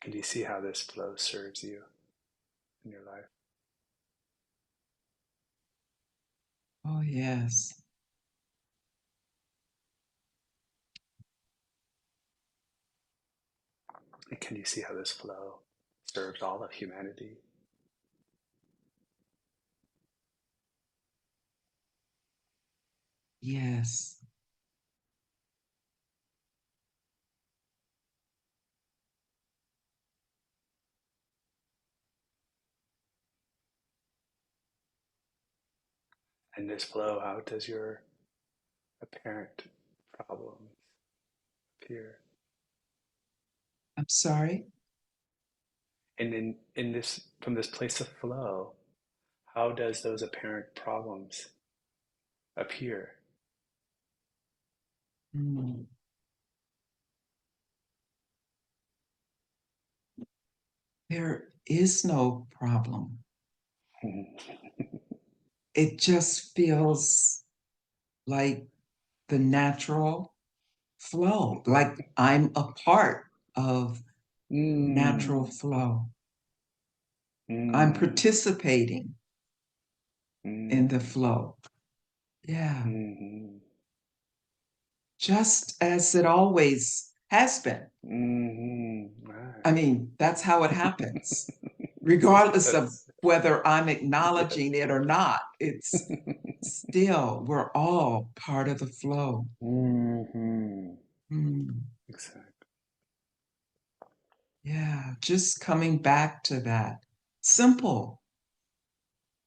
Speaker 2: Can you see how this flow serves you in your life?
Speaker 8: Oh, yes.
Speaker 2: And can you see how this flow serves all of humanity?
Speaker 8: Yes.
Speaker 2: In this flow, how does your apparent problems appear?
Speaker 8: I'm sorry.
Speaker 2: And in this, from this place of flow, how does those apparent problems appear?
Speaker 8: Mm. There is no problem. It just feels like the natural flow, like I'm a part of natural flow. I'm participating in the flow. Yeah. Just as it always has been.
Speaker 2: Right.
Speaker 8: I mean, that's how it happens, regardless of
Speaker 2: Yes.
Speaker 8: whether I'm acknowledging it or not. It's still, we're all part of the flow. Mm.
Speaker 2: Exactly.
Speaker 8: Yeah, just coming back to that. Simple,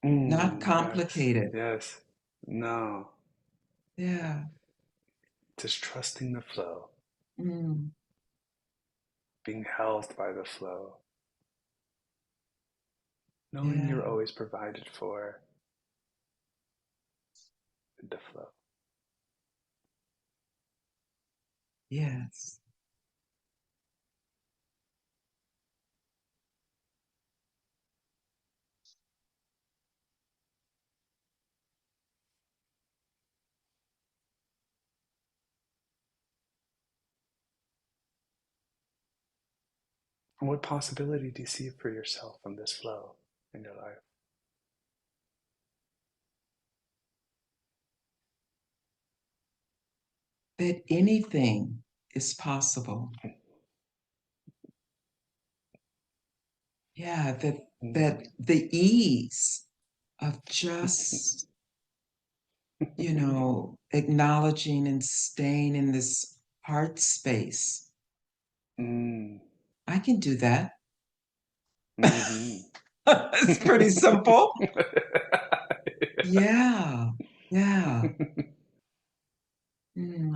Speaker 8: not complicated.
Speaker 2: Yes. No.
Speaker 8: Yeah.
Speaker 2: Just trusting the flow,
Speaker 8: Mm.
Speaker 2: being held by the flow, knowing
Speaker 8: Yeah.
Speaker 2: you're always provided for in the flow.
Speaker 8: Yes.
Speaker 2: And what possibility do you see for yourself from this flow in your life?
Speaker 8: That anything is possible. Yeah, that the ease of just, acknowledging and staying in this heart space.
Speaker 2: Mm.
Speaker 8: I can do that.
Speaker 2: Mm-hmm.
Speaker 8: It's pretty simple. Yeah. Yeah.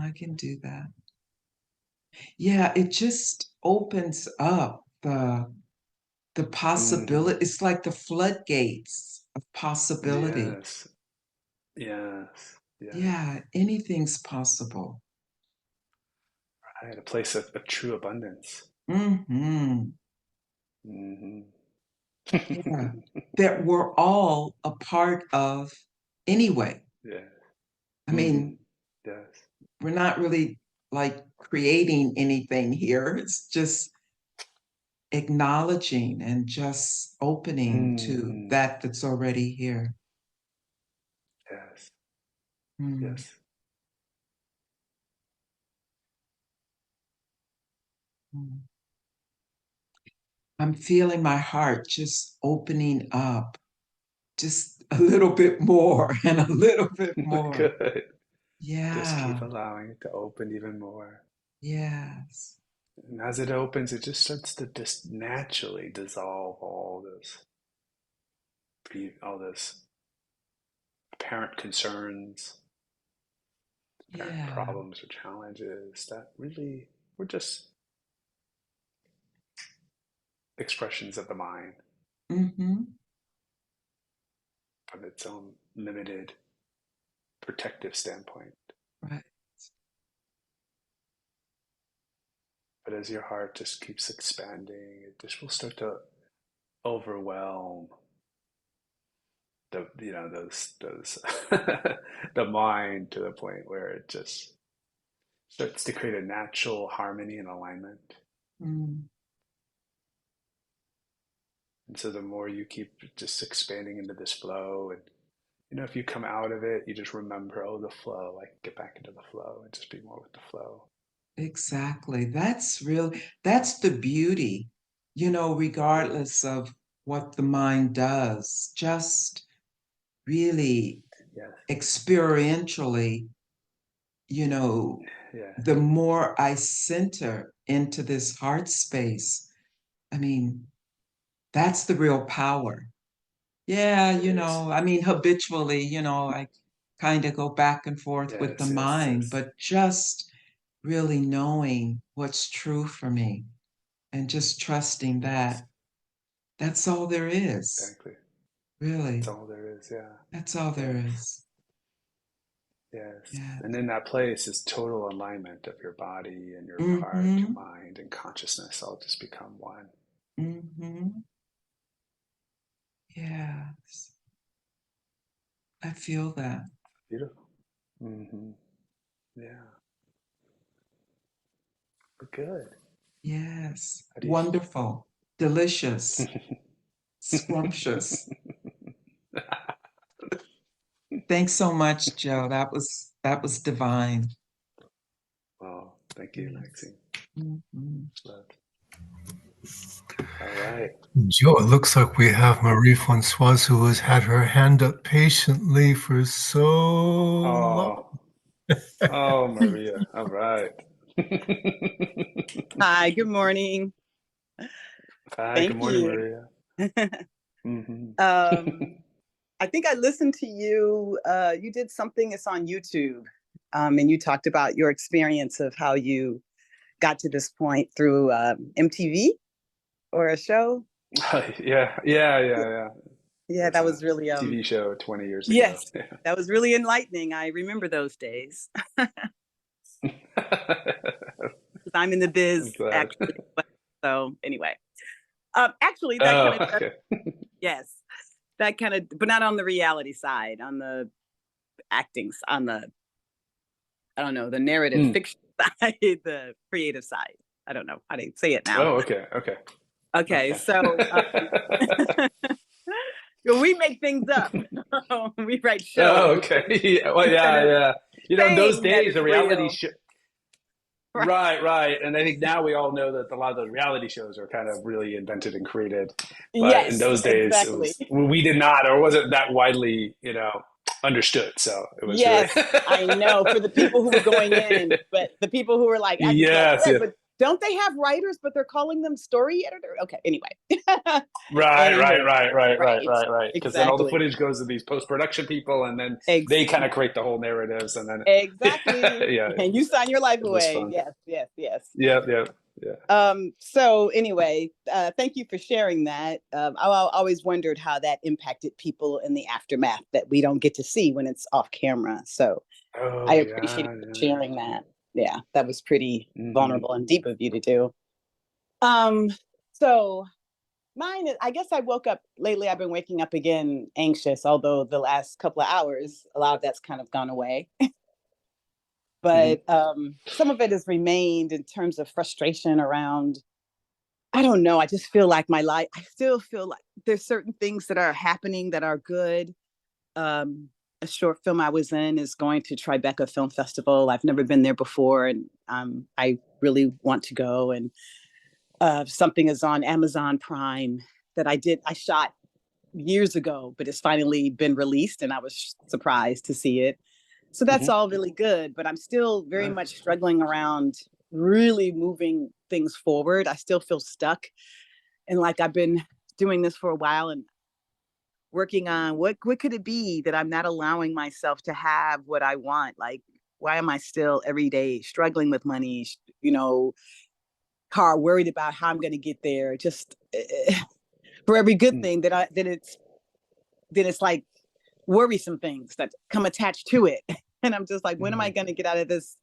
Speaker 8: I can do that. Yeah, it just opens up the possibility. It's like the floodgates of possibility.
Speaker 2: Yes. Yes. Yes.
Speaker 8: Yeah, anything's possible.
Speaker 2: Right. A place of true abundance.
Speaker 8: Mm-hmm.
Speaker 2: Mm-hmm.
Speaker 8: Yeah, that we're all a part of anyway.
Speaker 2: Yeah.
Speaker 8: I
Speaker 2: Mm-hmm.
Speaker 8: mean,
Speaker 2: Yes.
Speaker 8: we're not really like creating anything here. It's just acknowledging and just opening to
Speaker 2: Mm-hmm.
Speaker 8: that's already here.
Speaker 2: Yes.
Speaker 8: Mm.
Speaker 2: Yes.
Speaker 8: Mm. I'm feeling my heart just opening up just a little bit more and a little bit more.
Speaker 2: Good. Just keep
Speaker 8: Yeah.
Speaker 2: allowing it to open even more.
Speaker 8: Yes.
Speaker 2: And as it opens, it just starts to just naturally dissolve all this apparent concerns, apparent
Speaker 8: Yeah.
Speaker 2: problems or challenges that really were just expressions of the mind
Speaker 8: Mm-hmm.
Speaker 2: from its own limited protective standpoint.
Speaker 8: Right.
Speaker 2: But as your heart just keeps expanding, it just will start to overwhelm those the mind to the point where it just starts to create a natural harmony and alignment.
Speaker 8: Mm.
Speaker 2: And so the more you keep just expanding into this flow, and if you come out of it, you just remember, oh, the flow, like get back into the flow and just be more with the flow.
Speaker 8: Exactly. That's the beauty, regardless of what the mind does, just really
Speaker 2: Yes.
Speaker 8: experientially,
Speaker 2: Yeah.
Speaker 8: the more I center into this heart space, I mean, that's the real power. Yeah,
Speaker 2: It is.
Speaker 8: habitually, I kind of go back and forth with the
Speaker 2: Yes, yes,
Speaker 8: mind,
Speaker 2: yes.
Speaker 8: but just really knowing what's true for me and just trusting
Speaker 2: Yes,
Speaker 8: that that's all there is.
Speaker 2: exactly.
Speaker 8: Really,
Speaker 2: That's all there is. Yeah.
Speaker 8: that's all
Speaker 2: Yeah.
Speaker 8: there is.
Speaker 2: Yes.
Speaker 8: Yeah.
Speaker 2: And in that place is total alignment of your body and your heart, your
Speaker 8: Mm-hmm.
Speaker 2: mind, and consciousness all just become one.
Speaker 8: Mm-hmm. Yes. I feel that.
Speaker 2: Beautiful. Mm-hmm. Yeah. Good.
Speaker 8: Yes.
Speaker 2: How do you?
Speaker 8: Wonderful. Delicious. Scrumptious. Thanks so much, Joe. That was divine.
Speaker 2: Well, thank you, Maxine.
Speaker 8: Mm-hmm.
Speaker 2: Love. All right.
Speaker 1: Joe, it looks like we have Marie Francoise, who has had her hand up patiently for so long.
Speaker 2: Oh, Maria. All right.
Speaker 9: Hi, good morning.
Speaker 2: Hi, good
Speaker 9: Thank
Speaker 2: morning,
Speaker 9: you.
Speaker 2: Maria. Mm-hmm.
Speaker 9: I think I listened to you. You did something, it's on YouTube, and you talked about your experience of how you got to this point through MTV or a show.
Speaker 2: Yeah.
Speaker 9: Yeah,
Speaker 2: That's
Speaker 9: that
Speaker 2: a
Speaker 9: was really
Speaker 2: TV show 20 years ago.
Speaker 9: yes, that was really enlightening. I remember those days. I'm in the
Speaker 2: I'm
Speaker 9: biz
Speaker 2: glad.
Speaker 9: actually. So anyway, actually that
Speaker 2: Oh,
Speaker 9: kind of
Speaker 2: okay.
Speaker 9: yes, that kind of, but not on the reality side, on the acting, on the, I don't know, the narrative fiction side, the creative side. I don't know how to say it now.
Speaker 2: Oh, okay.
Speaker 9: Okay, so we make things up. We write
Speaker 2: Oh,
Speaker 9: shows
Speaker 2: okay. Yeah, well,
Speaker 9: instead of
Speaker 2: yeah. In those
Speaker 9: saying that
Speaker 2: days,
Speaker 9: it's
Speaker 2: a reality
Speaker 9: real.
Speaker 2: show. Right. And I think now we all know that a lot of those reality shows are kind of really invented and created. But in
Speaker 9: Yes,
Speaker 2: those days,
Speaker 9: exactly.
Speaker 2: we did not, or wasn't that widely, understood. So it was really.
Speaker 9: Yes, I know, for the people who were going in, but the people who were like,
Speaker 2: Yes.
Speaker 9: wait, but don't they have writers, but they're calling them story editor? Okay, anyway.
Speaker 2: Right.
Speaker 9: Anywho, right,
Speaker 2: Because then all the
Speaker 9: exactly.
Speaker 2: footage goes to these post-production people, and then
Speaker 9: Ex-
Speaker 2: they kind of create the whole narratives, and then
Speaker 9: exactly.
Speaker 2: yeah,
Speaker 9: And you sign your life
Speaker 2: it was
Speaker 9: away.
Speaker 2: fun.
Speaker 9: Yes.
Speaker 2: Yeah.
Speaker 9: So anyway, thank you for sharing that. I always wondered how that impacted people in the aftermath that we don't get to see when it's off camera. So
Speaker 2: Oh,
Speaker 9: I
Speaker 2: yeah.
Speaker 9: appreciate you sharing that. Yeah, that was pretty
Speaker 2: Mm-hmm.
Speaker 9: vulnerable and deep of you to do. So mine is, I guess I woke up lately, I've been waking up again anxious, although the last couple of hours, a lot of that's kind of gone away. But some of it has remained in terms of frustration around, I don't know, I just feel like my life, I still feel like there's certain things that are happening that are good. A short film I was in is going to Tribeca Film Festival. I've never been there before, and I really want to go. And something is on Amazon Prime that I shot years ago, but it's finally been released, and I was surprised to see it. So that's all really good, but I'm still very much struggling around really moving things forward. I still feel stuck. And like I've been doing this for a while and working on what could it be that I'm not allowing myself to have what I want? Like, why am I still every day struggling with money, car, worried about how I'm going to get there? Just for every good thing that it's like worrisome things that come attached to it. And I'm just like, when am I going to get out of this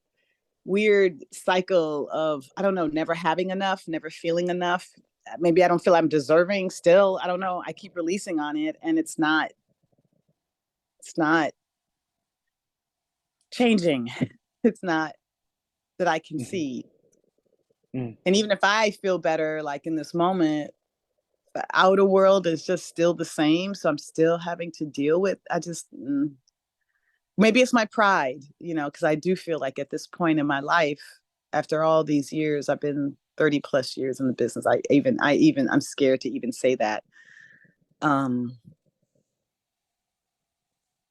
Speaker 9: weird cycle of, I don't know, never having enough, never feeling enough? Maybe I don't feel I'm deserving still. I don't know. I keep releasing on it, and it's not changing. It's not that I can see. And even if I feel better, like in this moment, the outer world is just still the same. So I'm still having to deal with, maybe it's my pride, because I do feel like at this point in my life, after all these years, I've been 30 plus years in the business. I'm scared to even say that.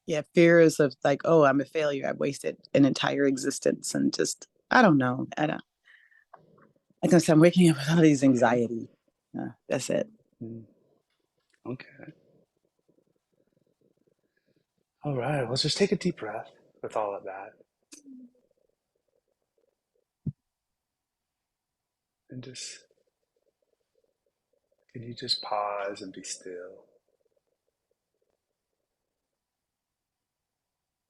Speaker 9: Yeah, fears of like, oh, I'm a failure. I've wasted an entire existence, and just, I don't know. I can say I'm waking up with all these anxiety. That's it.
Speaker 2: Okay. All right. Let's just take a deep breath with all of that. And can you just pause and be still?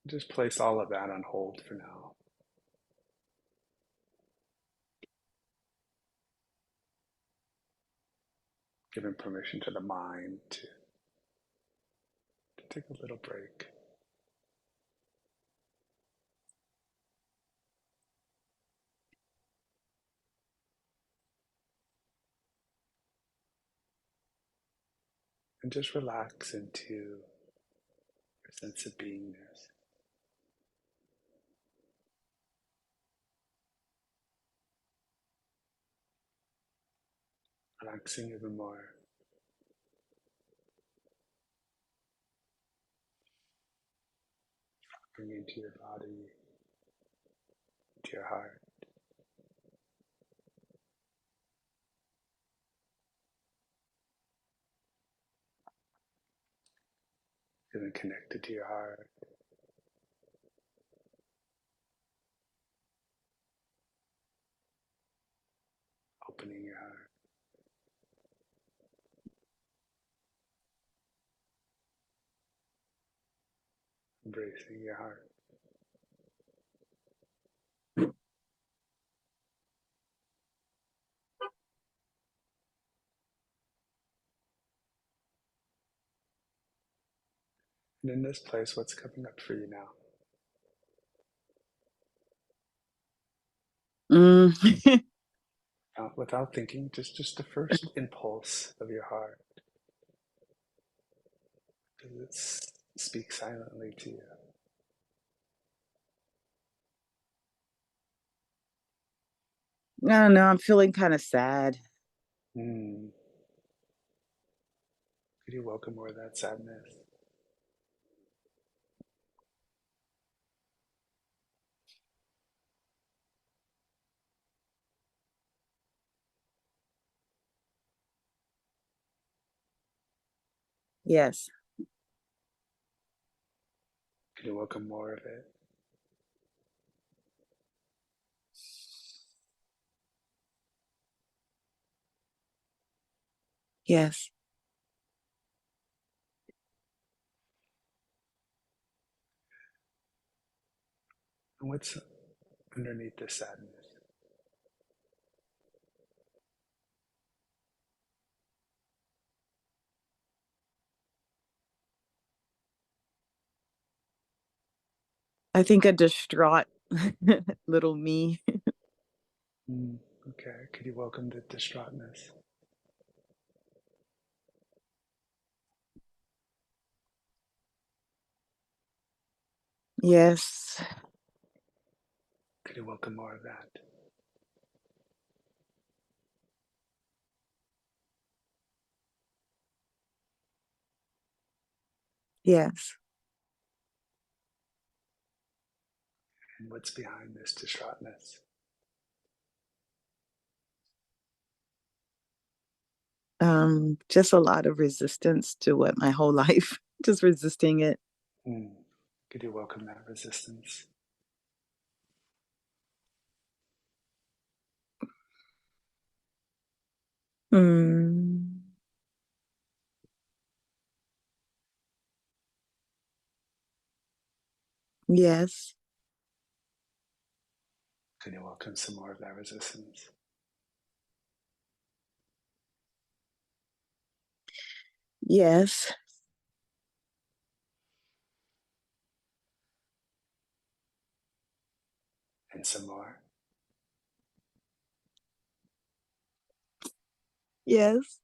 Speaker 2: Just place all of that on hold for now. Giving permission to the mind to take a little break. And just relax into your sense of beingness. Relaxing even more. Bringing to your body, to your heart. Feeling connected to your heart. Opening your heart. Embracing your heart. And in this place, what's coming up for you now? Without thinking, just the first impulse of your heart. Does it speak silently to you?
Speaker 9: I don't know. I'm feeling kind of sad.
Speaker 2: Could you welcome more of that sadness?
Speaker 9: Yes.
Speaker 2: Could you welcome more of it?
Speaker 9: Yes.
Speaker 2: And what's underneath the sadness?
Speaker 9: I think a distraught little me.
Speaker 2: Okay. Could you welcome the distraughtness?
Speaker 9: Yes.
Speaker 2: Could you welcome more of that?
Speaker 9: Yes.
Speaker 2: And what's behind this distraughtness?
Speaker 9: Just a lot of resistance to it my whole life. Just resisting it.
Speaker 2: Could you welcome that resistance?
Speaker 9: Yes.
Speaker 2: Could you welcome some more of that resistance?
Speaker 9: Yes.
Speaker 2: And some more?
Speaker 9: Yes.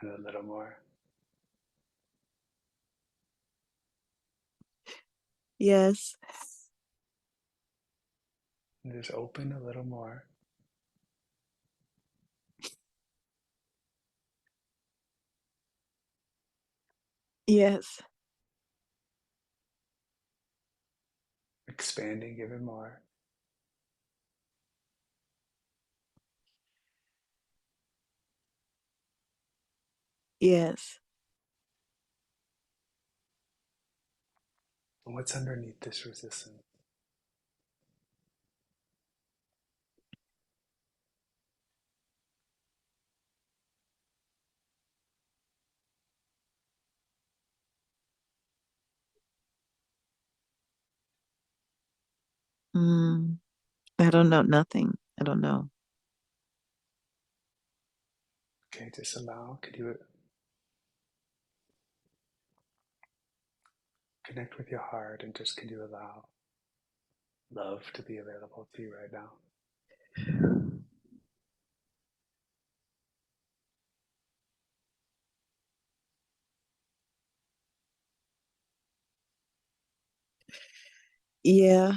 Speaker 2: And a little more.
Speaker 10: Yes.
Speaker 2: And just open a little more.
Speaker 10: Yes.
Speaker 2: Expanding even more.
Speaker 10: Yes.
Speaker 2: And what's underneath this resistance?
Speaker 10: I don't know. Nothing. I don't know.
Speaker 2: Okay, just allow. Could you connect with your heart and just could you allow love to be available to you right now?
Speaker 10: Yeah.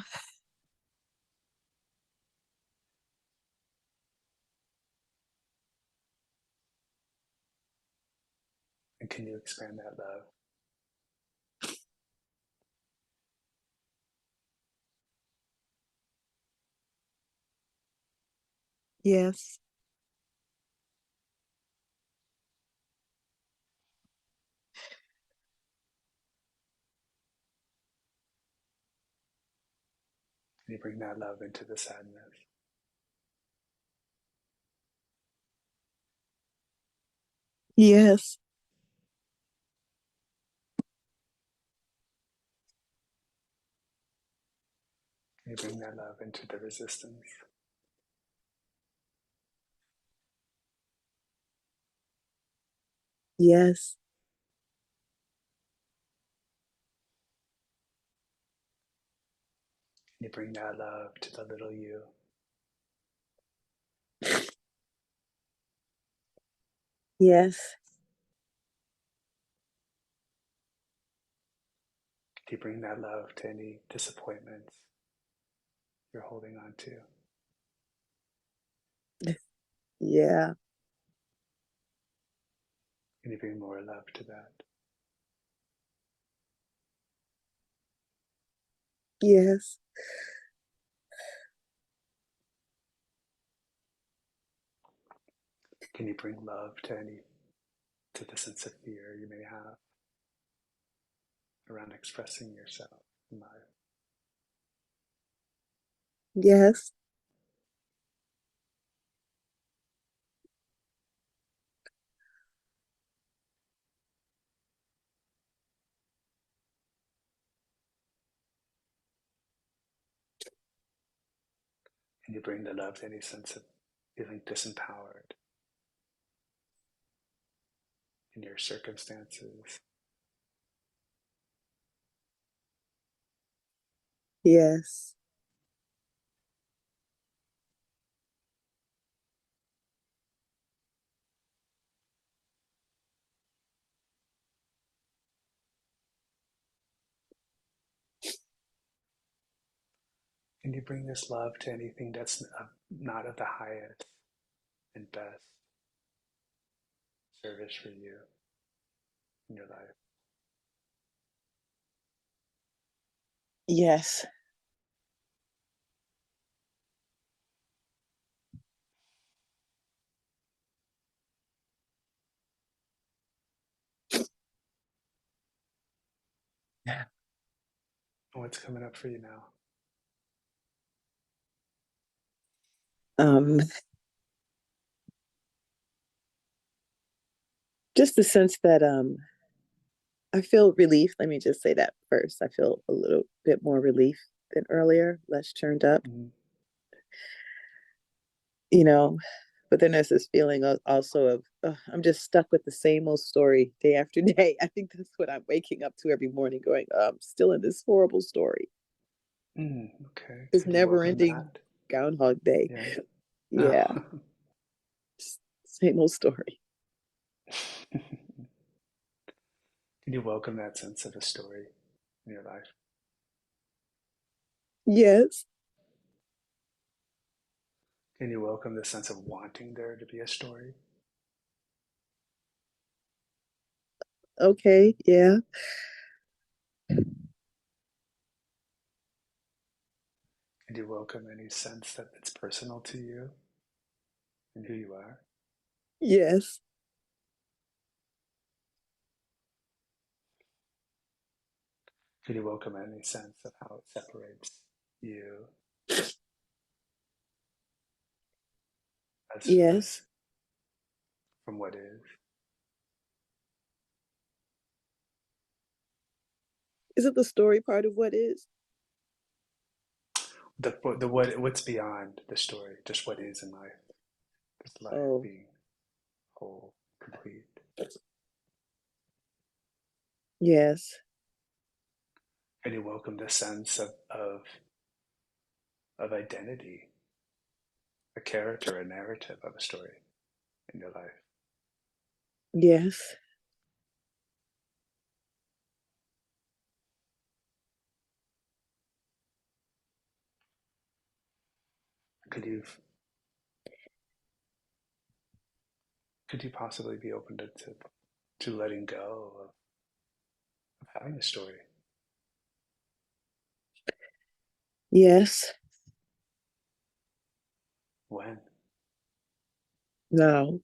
Speaker 2: And can you expand that love?
Speaker 10: Yes.
Speaker 2: Can you bring that love into the sadness?
Speaker 10: Yes.
Speaker 2: Can you bring that love into the resistance?
Speaker 10: Yes.
Speaker 2: Can you bring that love to the little you?
Speaker 10: Yes.
Speaker 2: Can you bring that love to any disappointments you're holding on to?
Speaker 10: Yeah.
Speaker 2: Can you bring more love to that?
Speaker 10: Yes.
Speaker 2: Can you bring love to the sense of fear you may have around expressing yourself in life?
Speaker 10: Yes.
Speaker 2: Can you bring the love to any sense of feeling disempowered in your circumstances?
Speaker 10: Yes.
Speaker 2: Can you bring this love to anything that's not of the highest and best service for you in your life?
Speaker 10: Yes.
Speaker 2: What's coming up for you now?
Speaker 10: Um, just the sense that I feel relief. Let me just say that first. I feel a little bit more relief than earlier, less churned up.
Speaker 2: Mm-hmm.
Speaker 10: You know, but then there's this feeling of also of I'm just stuck with the same old story day after day. I think that's what I'm waking up to every morning, going, I'm still in this horrible story.
Speaker 2: Okay.
Speaker 10: It's
Speaker 2: So do you
Speaker 10: never
Speaker 2: welcome
Speaker 10: ending
Speaker 2: that?
Speaker 10: Groundhog Day.
Speaker 2: Yeah.
Speaker 10: Yeah. Same old story.
Speaker 2: Can you welcome that sense of a story in your life?
Speaker 10: Yes.
Speaker 2: Can you welcome the sense of wanting there to be a story?
Speaker 10: Okay. Yeah.
Speaker 2: Can you welcome any sense that it's personal to you and who you are?
Speaker 10: Yes.
Speaker 2: Can you welcome any sense of how it separates you as
Speaker 10: Yes.
Speaker 2: from what is?
Speaker 10: Is it the story part of what is?
Speaker 2: The what's beyond the story, just what is in life, just life
Speaker 10: Oh,
Speaker 2: being whole, complete.
Speaker 10: yes.
Speaker 2: And you welcome the sense of identity, a character, a narrative of a story in your life.
Speaker 10: Yes.
Speaker 2: Could you could you possibly be open to letting go of having a story?
Speaker 10: Yes.
Speaker 2: When?
Speaker 10: Now.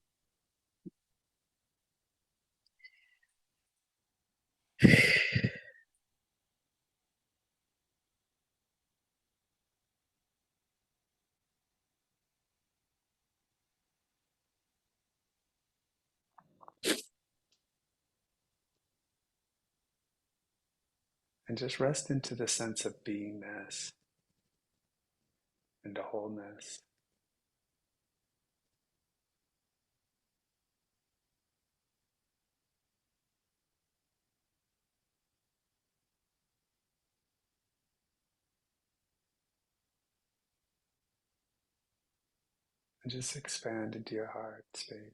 Speaker 2: And just rest into the sense of beingness and the wholeness. And just expand into your heart space.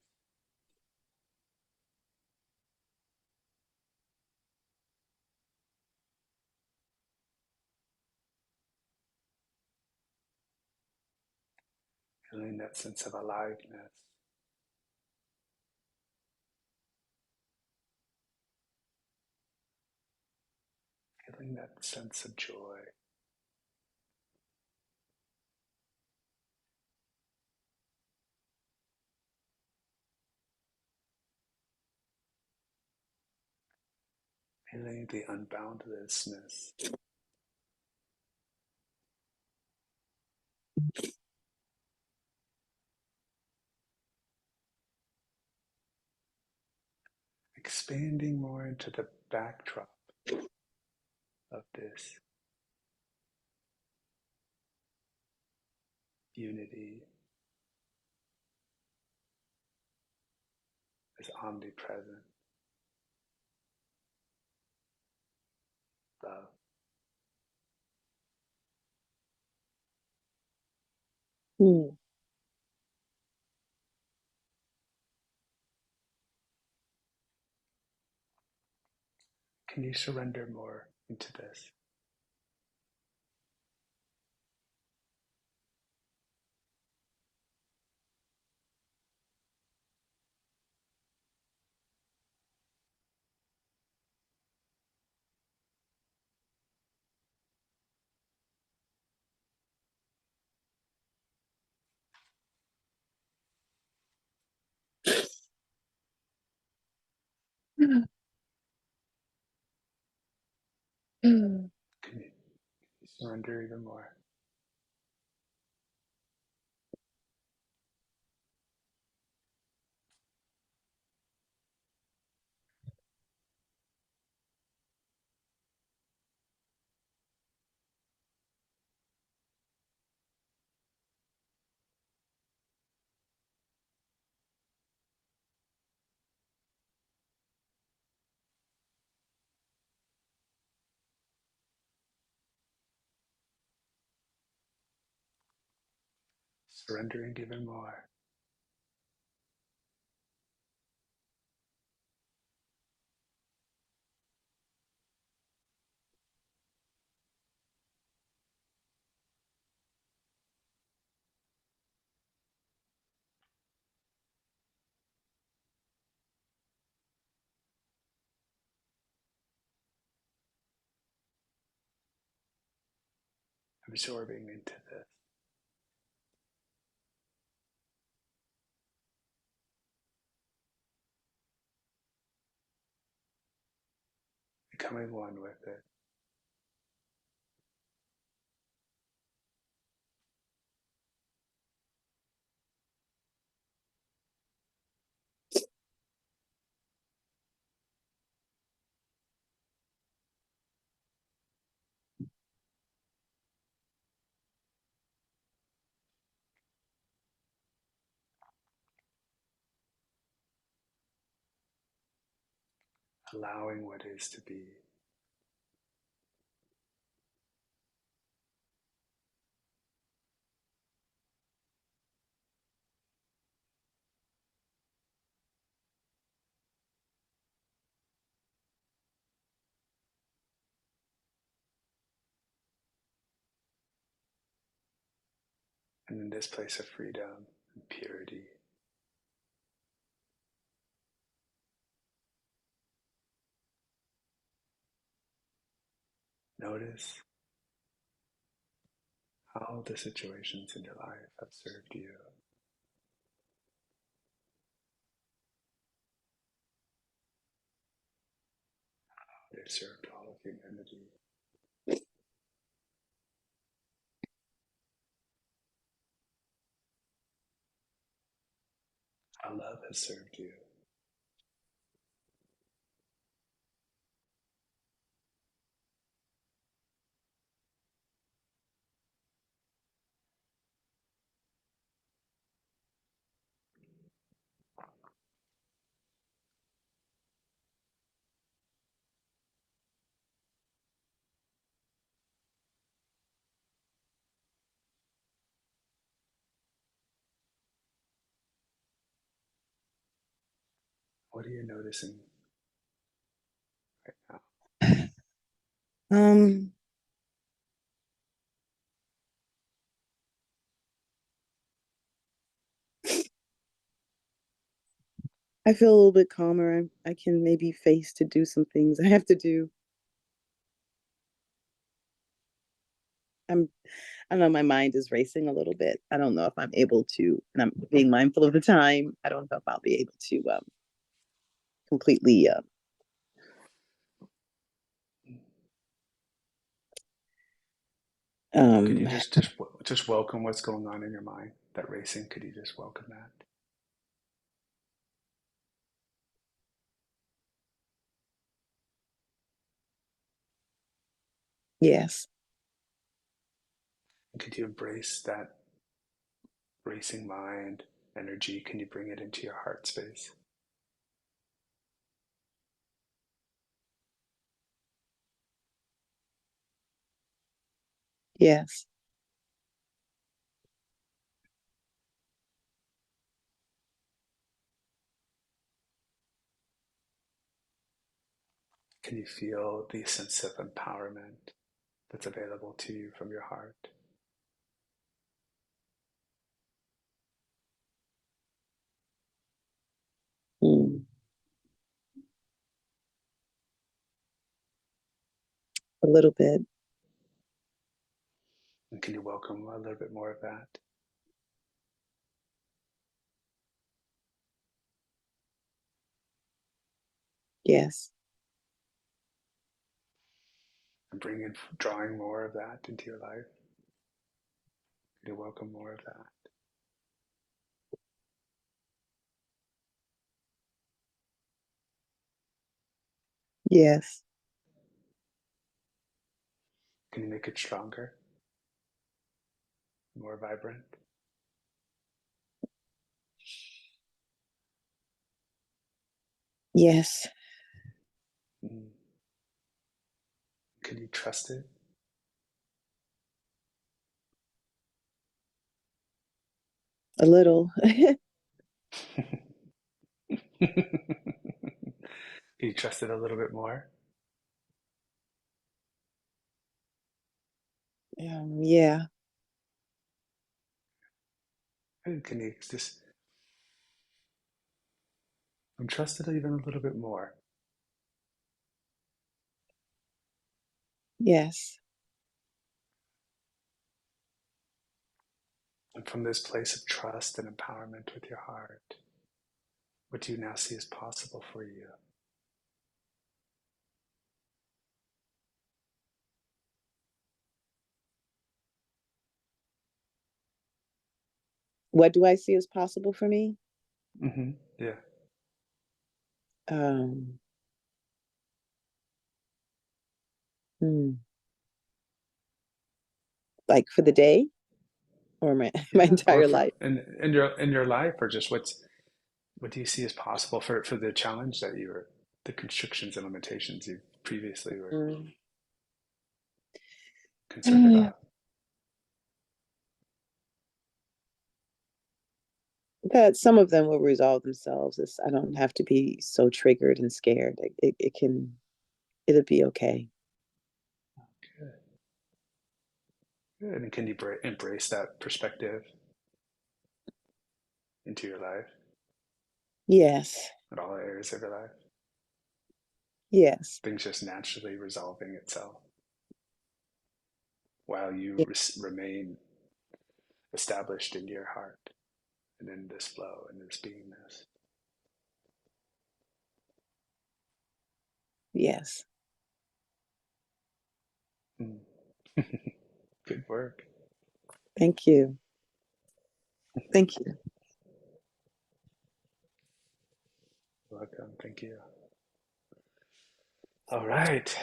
Speaker 2: Feeling that sense of aliveness. Feeling that sense of joy. Feeling the unboundlessness. Expanding more into the backdrop of this unity, this omnipresent love.
Speaker 10: Hmm.
Speaker 2: Can you surrender more into this? Can you surrender even more? Surrendering even more. absorbing into this. Becoming one with it. Allowing what is to be. And in this place of freedom and purity, notice how the situations in your life have served you. They've served all of humanity. How love has served you. What are you noticing right now?
Speaker 10: I feel a little bit calmer. I can maybe face to do some things I have to do. I don't know, my mind is racing a little bit. I don't know if I'm able to, and I'm being mindful of the time. I don't know if I'll be able to completely
Speaker 2: Could you just welcome what's going on in your mind? That racing, could you just welcome that?
Speaker 10: yes.
Speaker 2: And could you embrace that racing mind energy? Can you bring it into your heart space?
Speaker 10: Yes.
Speaker 2: Can you feel the sense of empowerment that's available to you from your heart?
Speaker 10: Mm. A little bit.
Speaker 2: And can you welcome a little bit more of that?
Speaker 10: Yes.
Speaker 2: And drawing more of that into your life? Can you welcome more of that?
Speaker 10: Yes.
Speaker 2: Can you make it stronger? More vibrant?
Speaker 10: Yes.
Speaker 2: Mm. Can you trust it?
Speaker 10: A little.
Speaker 2: Can you trust it a little bit more?
Speaker 10: Yeah.
Speaker 2: And can you just trust it even a little bit more?
Speaker 10: Yes.
Speaker 2: And from this place of trust and empowerment with your heart, what do you now see as possible for you?
Speaker 10: What do I see as possible for me?
Speaker 2: Mm-hmm. Yeah.
Speaker 10: Hmm. Like for the day or my entire life?
Speaker 2: in your life, or just what do you see as possible for the challenge that you were, the constrictions and limitations you previously were concerned about?
Speaker 10: That some of them will resolve themselves. I don't have to be so triggered and scared. It'll be okay.
Speaker 2: Good. Good. And can you embrace that perspective into your life?
Speaker 10: Yes.
Speaker 2: In all areas of your life?
Speaker 10: Yes.
Speaker 2: Things just naturally resolving itself while you remain established in your heart and in this flow and this beingness.
Speaker 10: Yes.
Speaker 2: Good work.
Speaker 10: Thank you. Thank you.
Speaker 2: Welcome. Thank you. All right.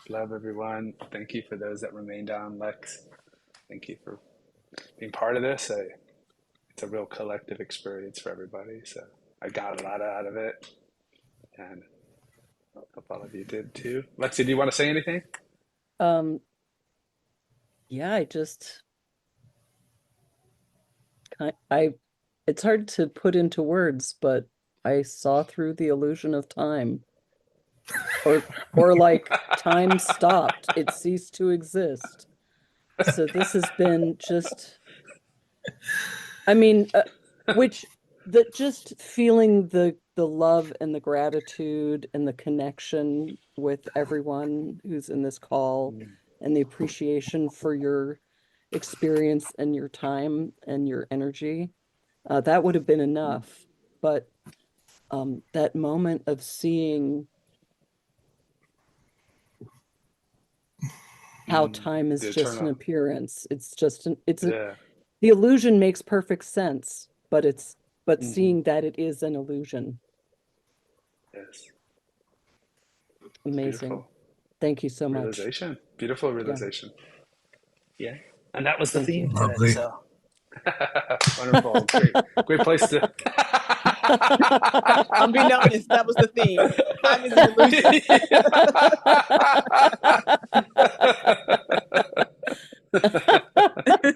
Speaker 2: Love everyone. Thank you for those that remained on. Lex, thank you for being part of this. It's a real collective experience for everybody. So I got a lot out of it, and I hope all of you did too. Lexi, do you want to say anything?
Speaker 11: Yeah, it's hard to put into words, but I saw through the illusion of time. Or like time stopped, it ceased to exist. So this has been just, I mean, just feeling the love and the gratitude and the connection with everyone who's in this call, and the appreciation for your experience and your time and your energy. That would have been enough. But that moment of seeing how time is just an appearance, the illusion makes perfect sense, but seeing that it is an illusion.
Speaker 2: Yes.
Speaker 11: Amazing.
Speaker 2: Beautiful.
Speaker 11: Thank you so much.
Speaker 2: Realization. Beautiful realization. Yeah. And that was the theme today.
Speaker 1: Lovely.
Speaker 2: So wonderful. Great place to
Speaker 9: Unbeknownst, that was the theme. Time is an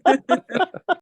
Speaker 9: illusion.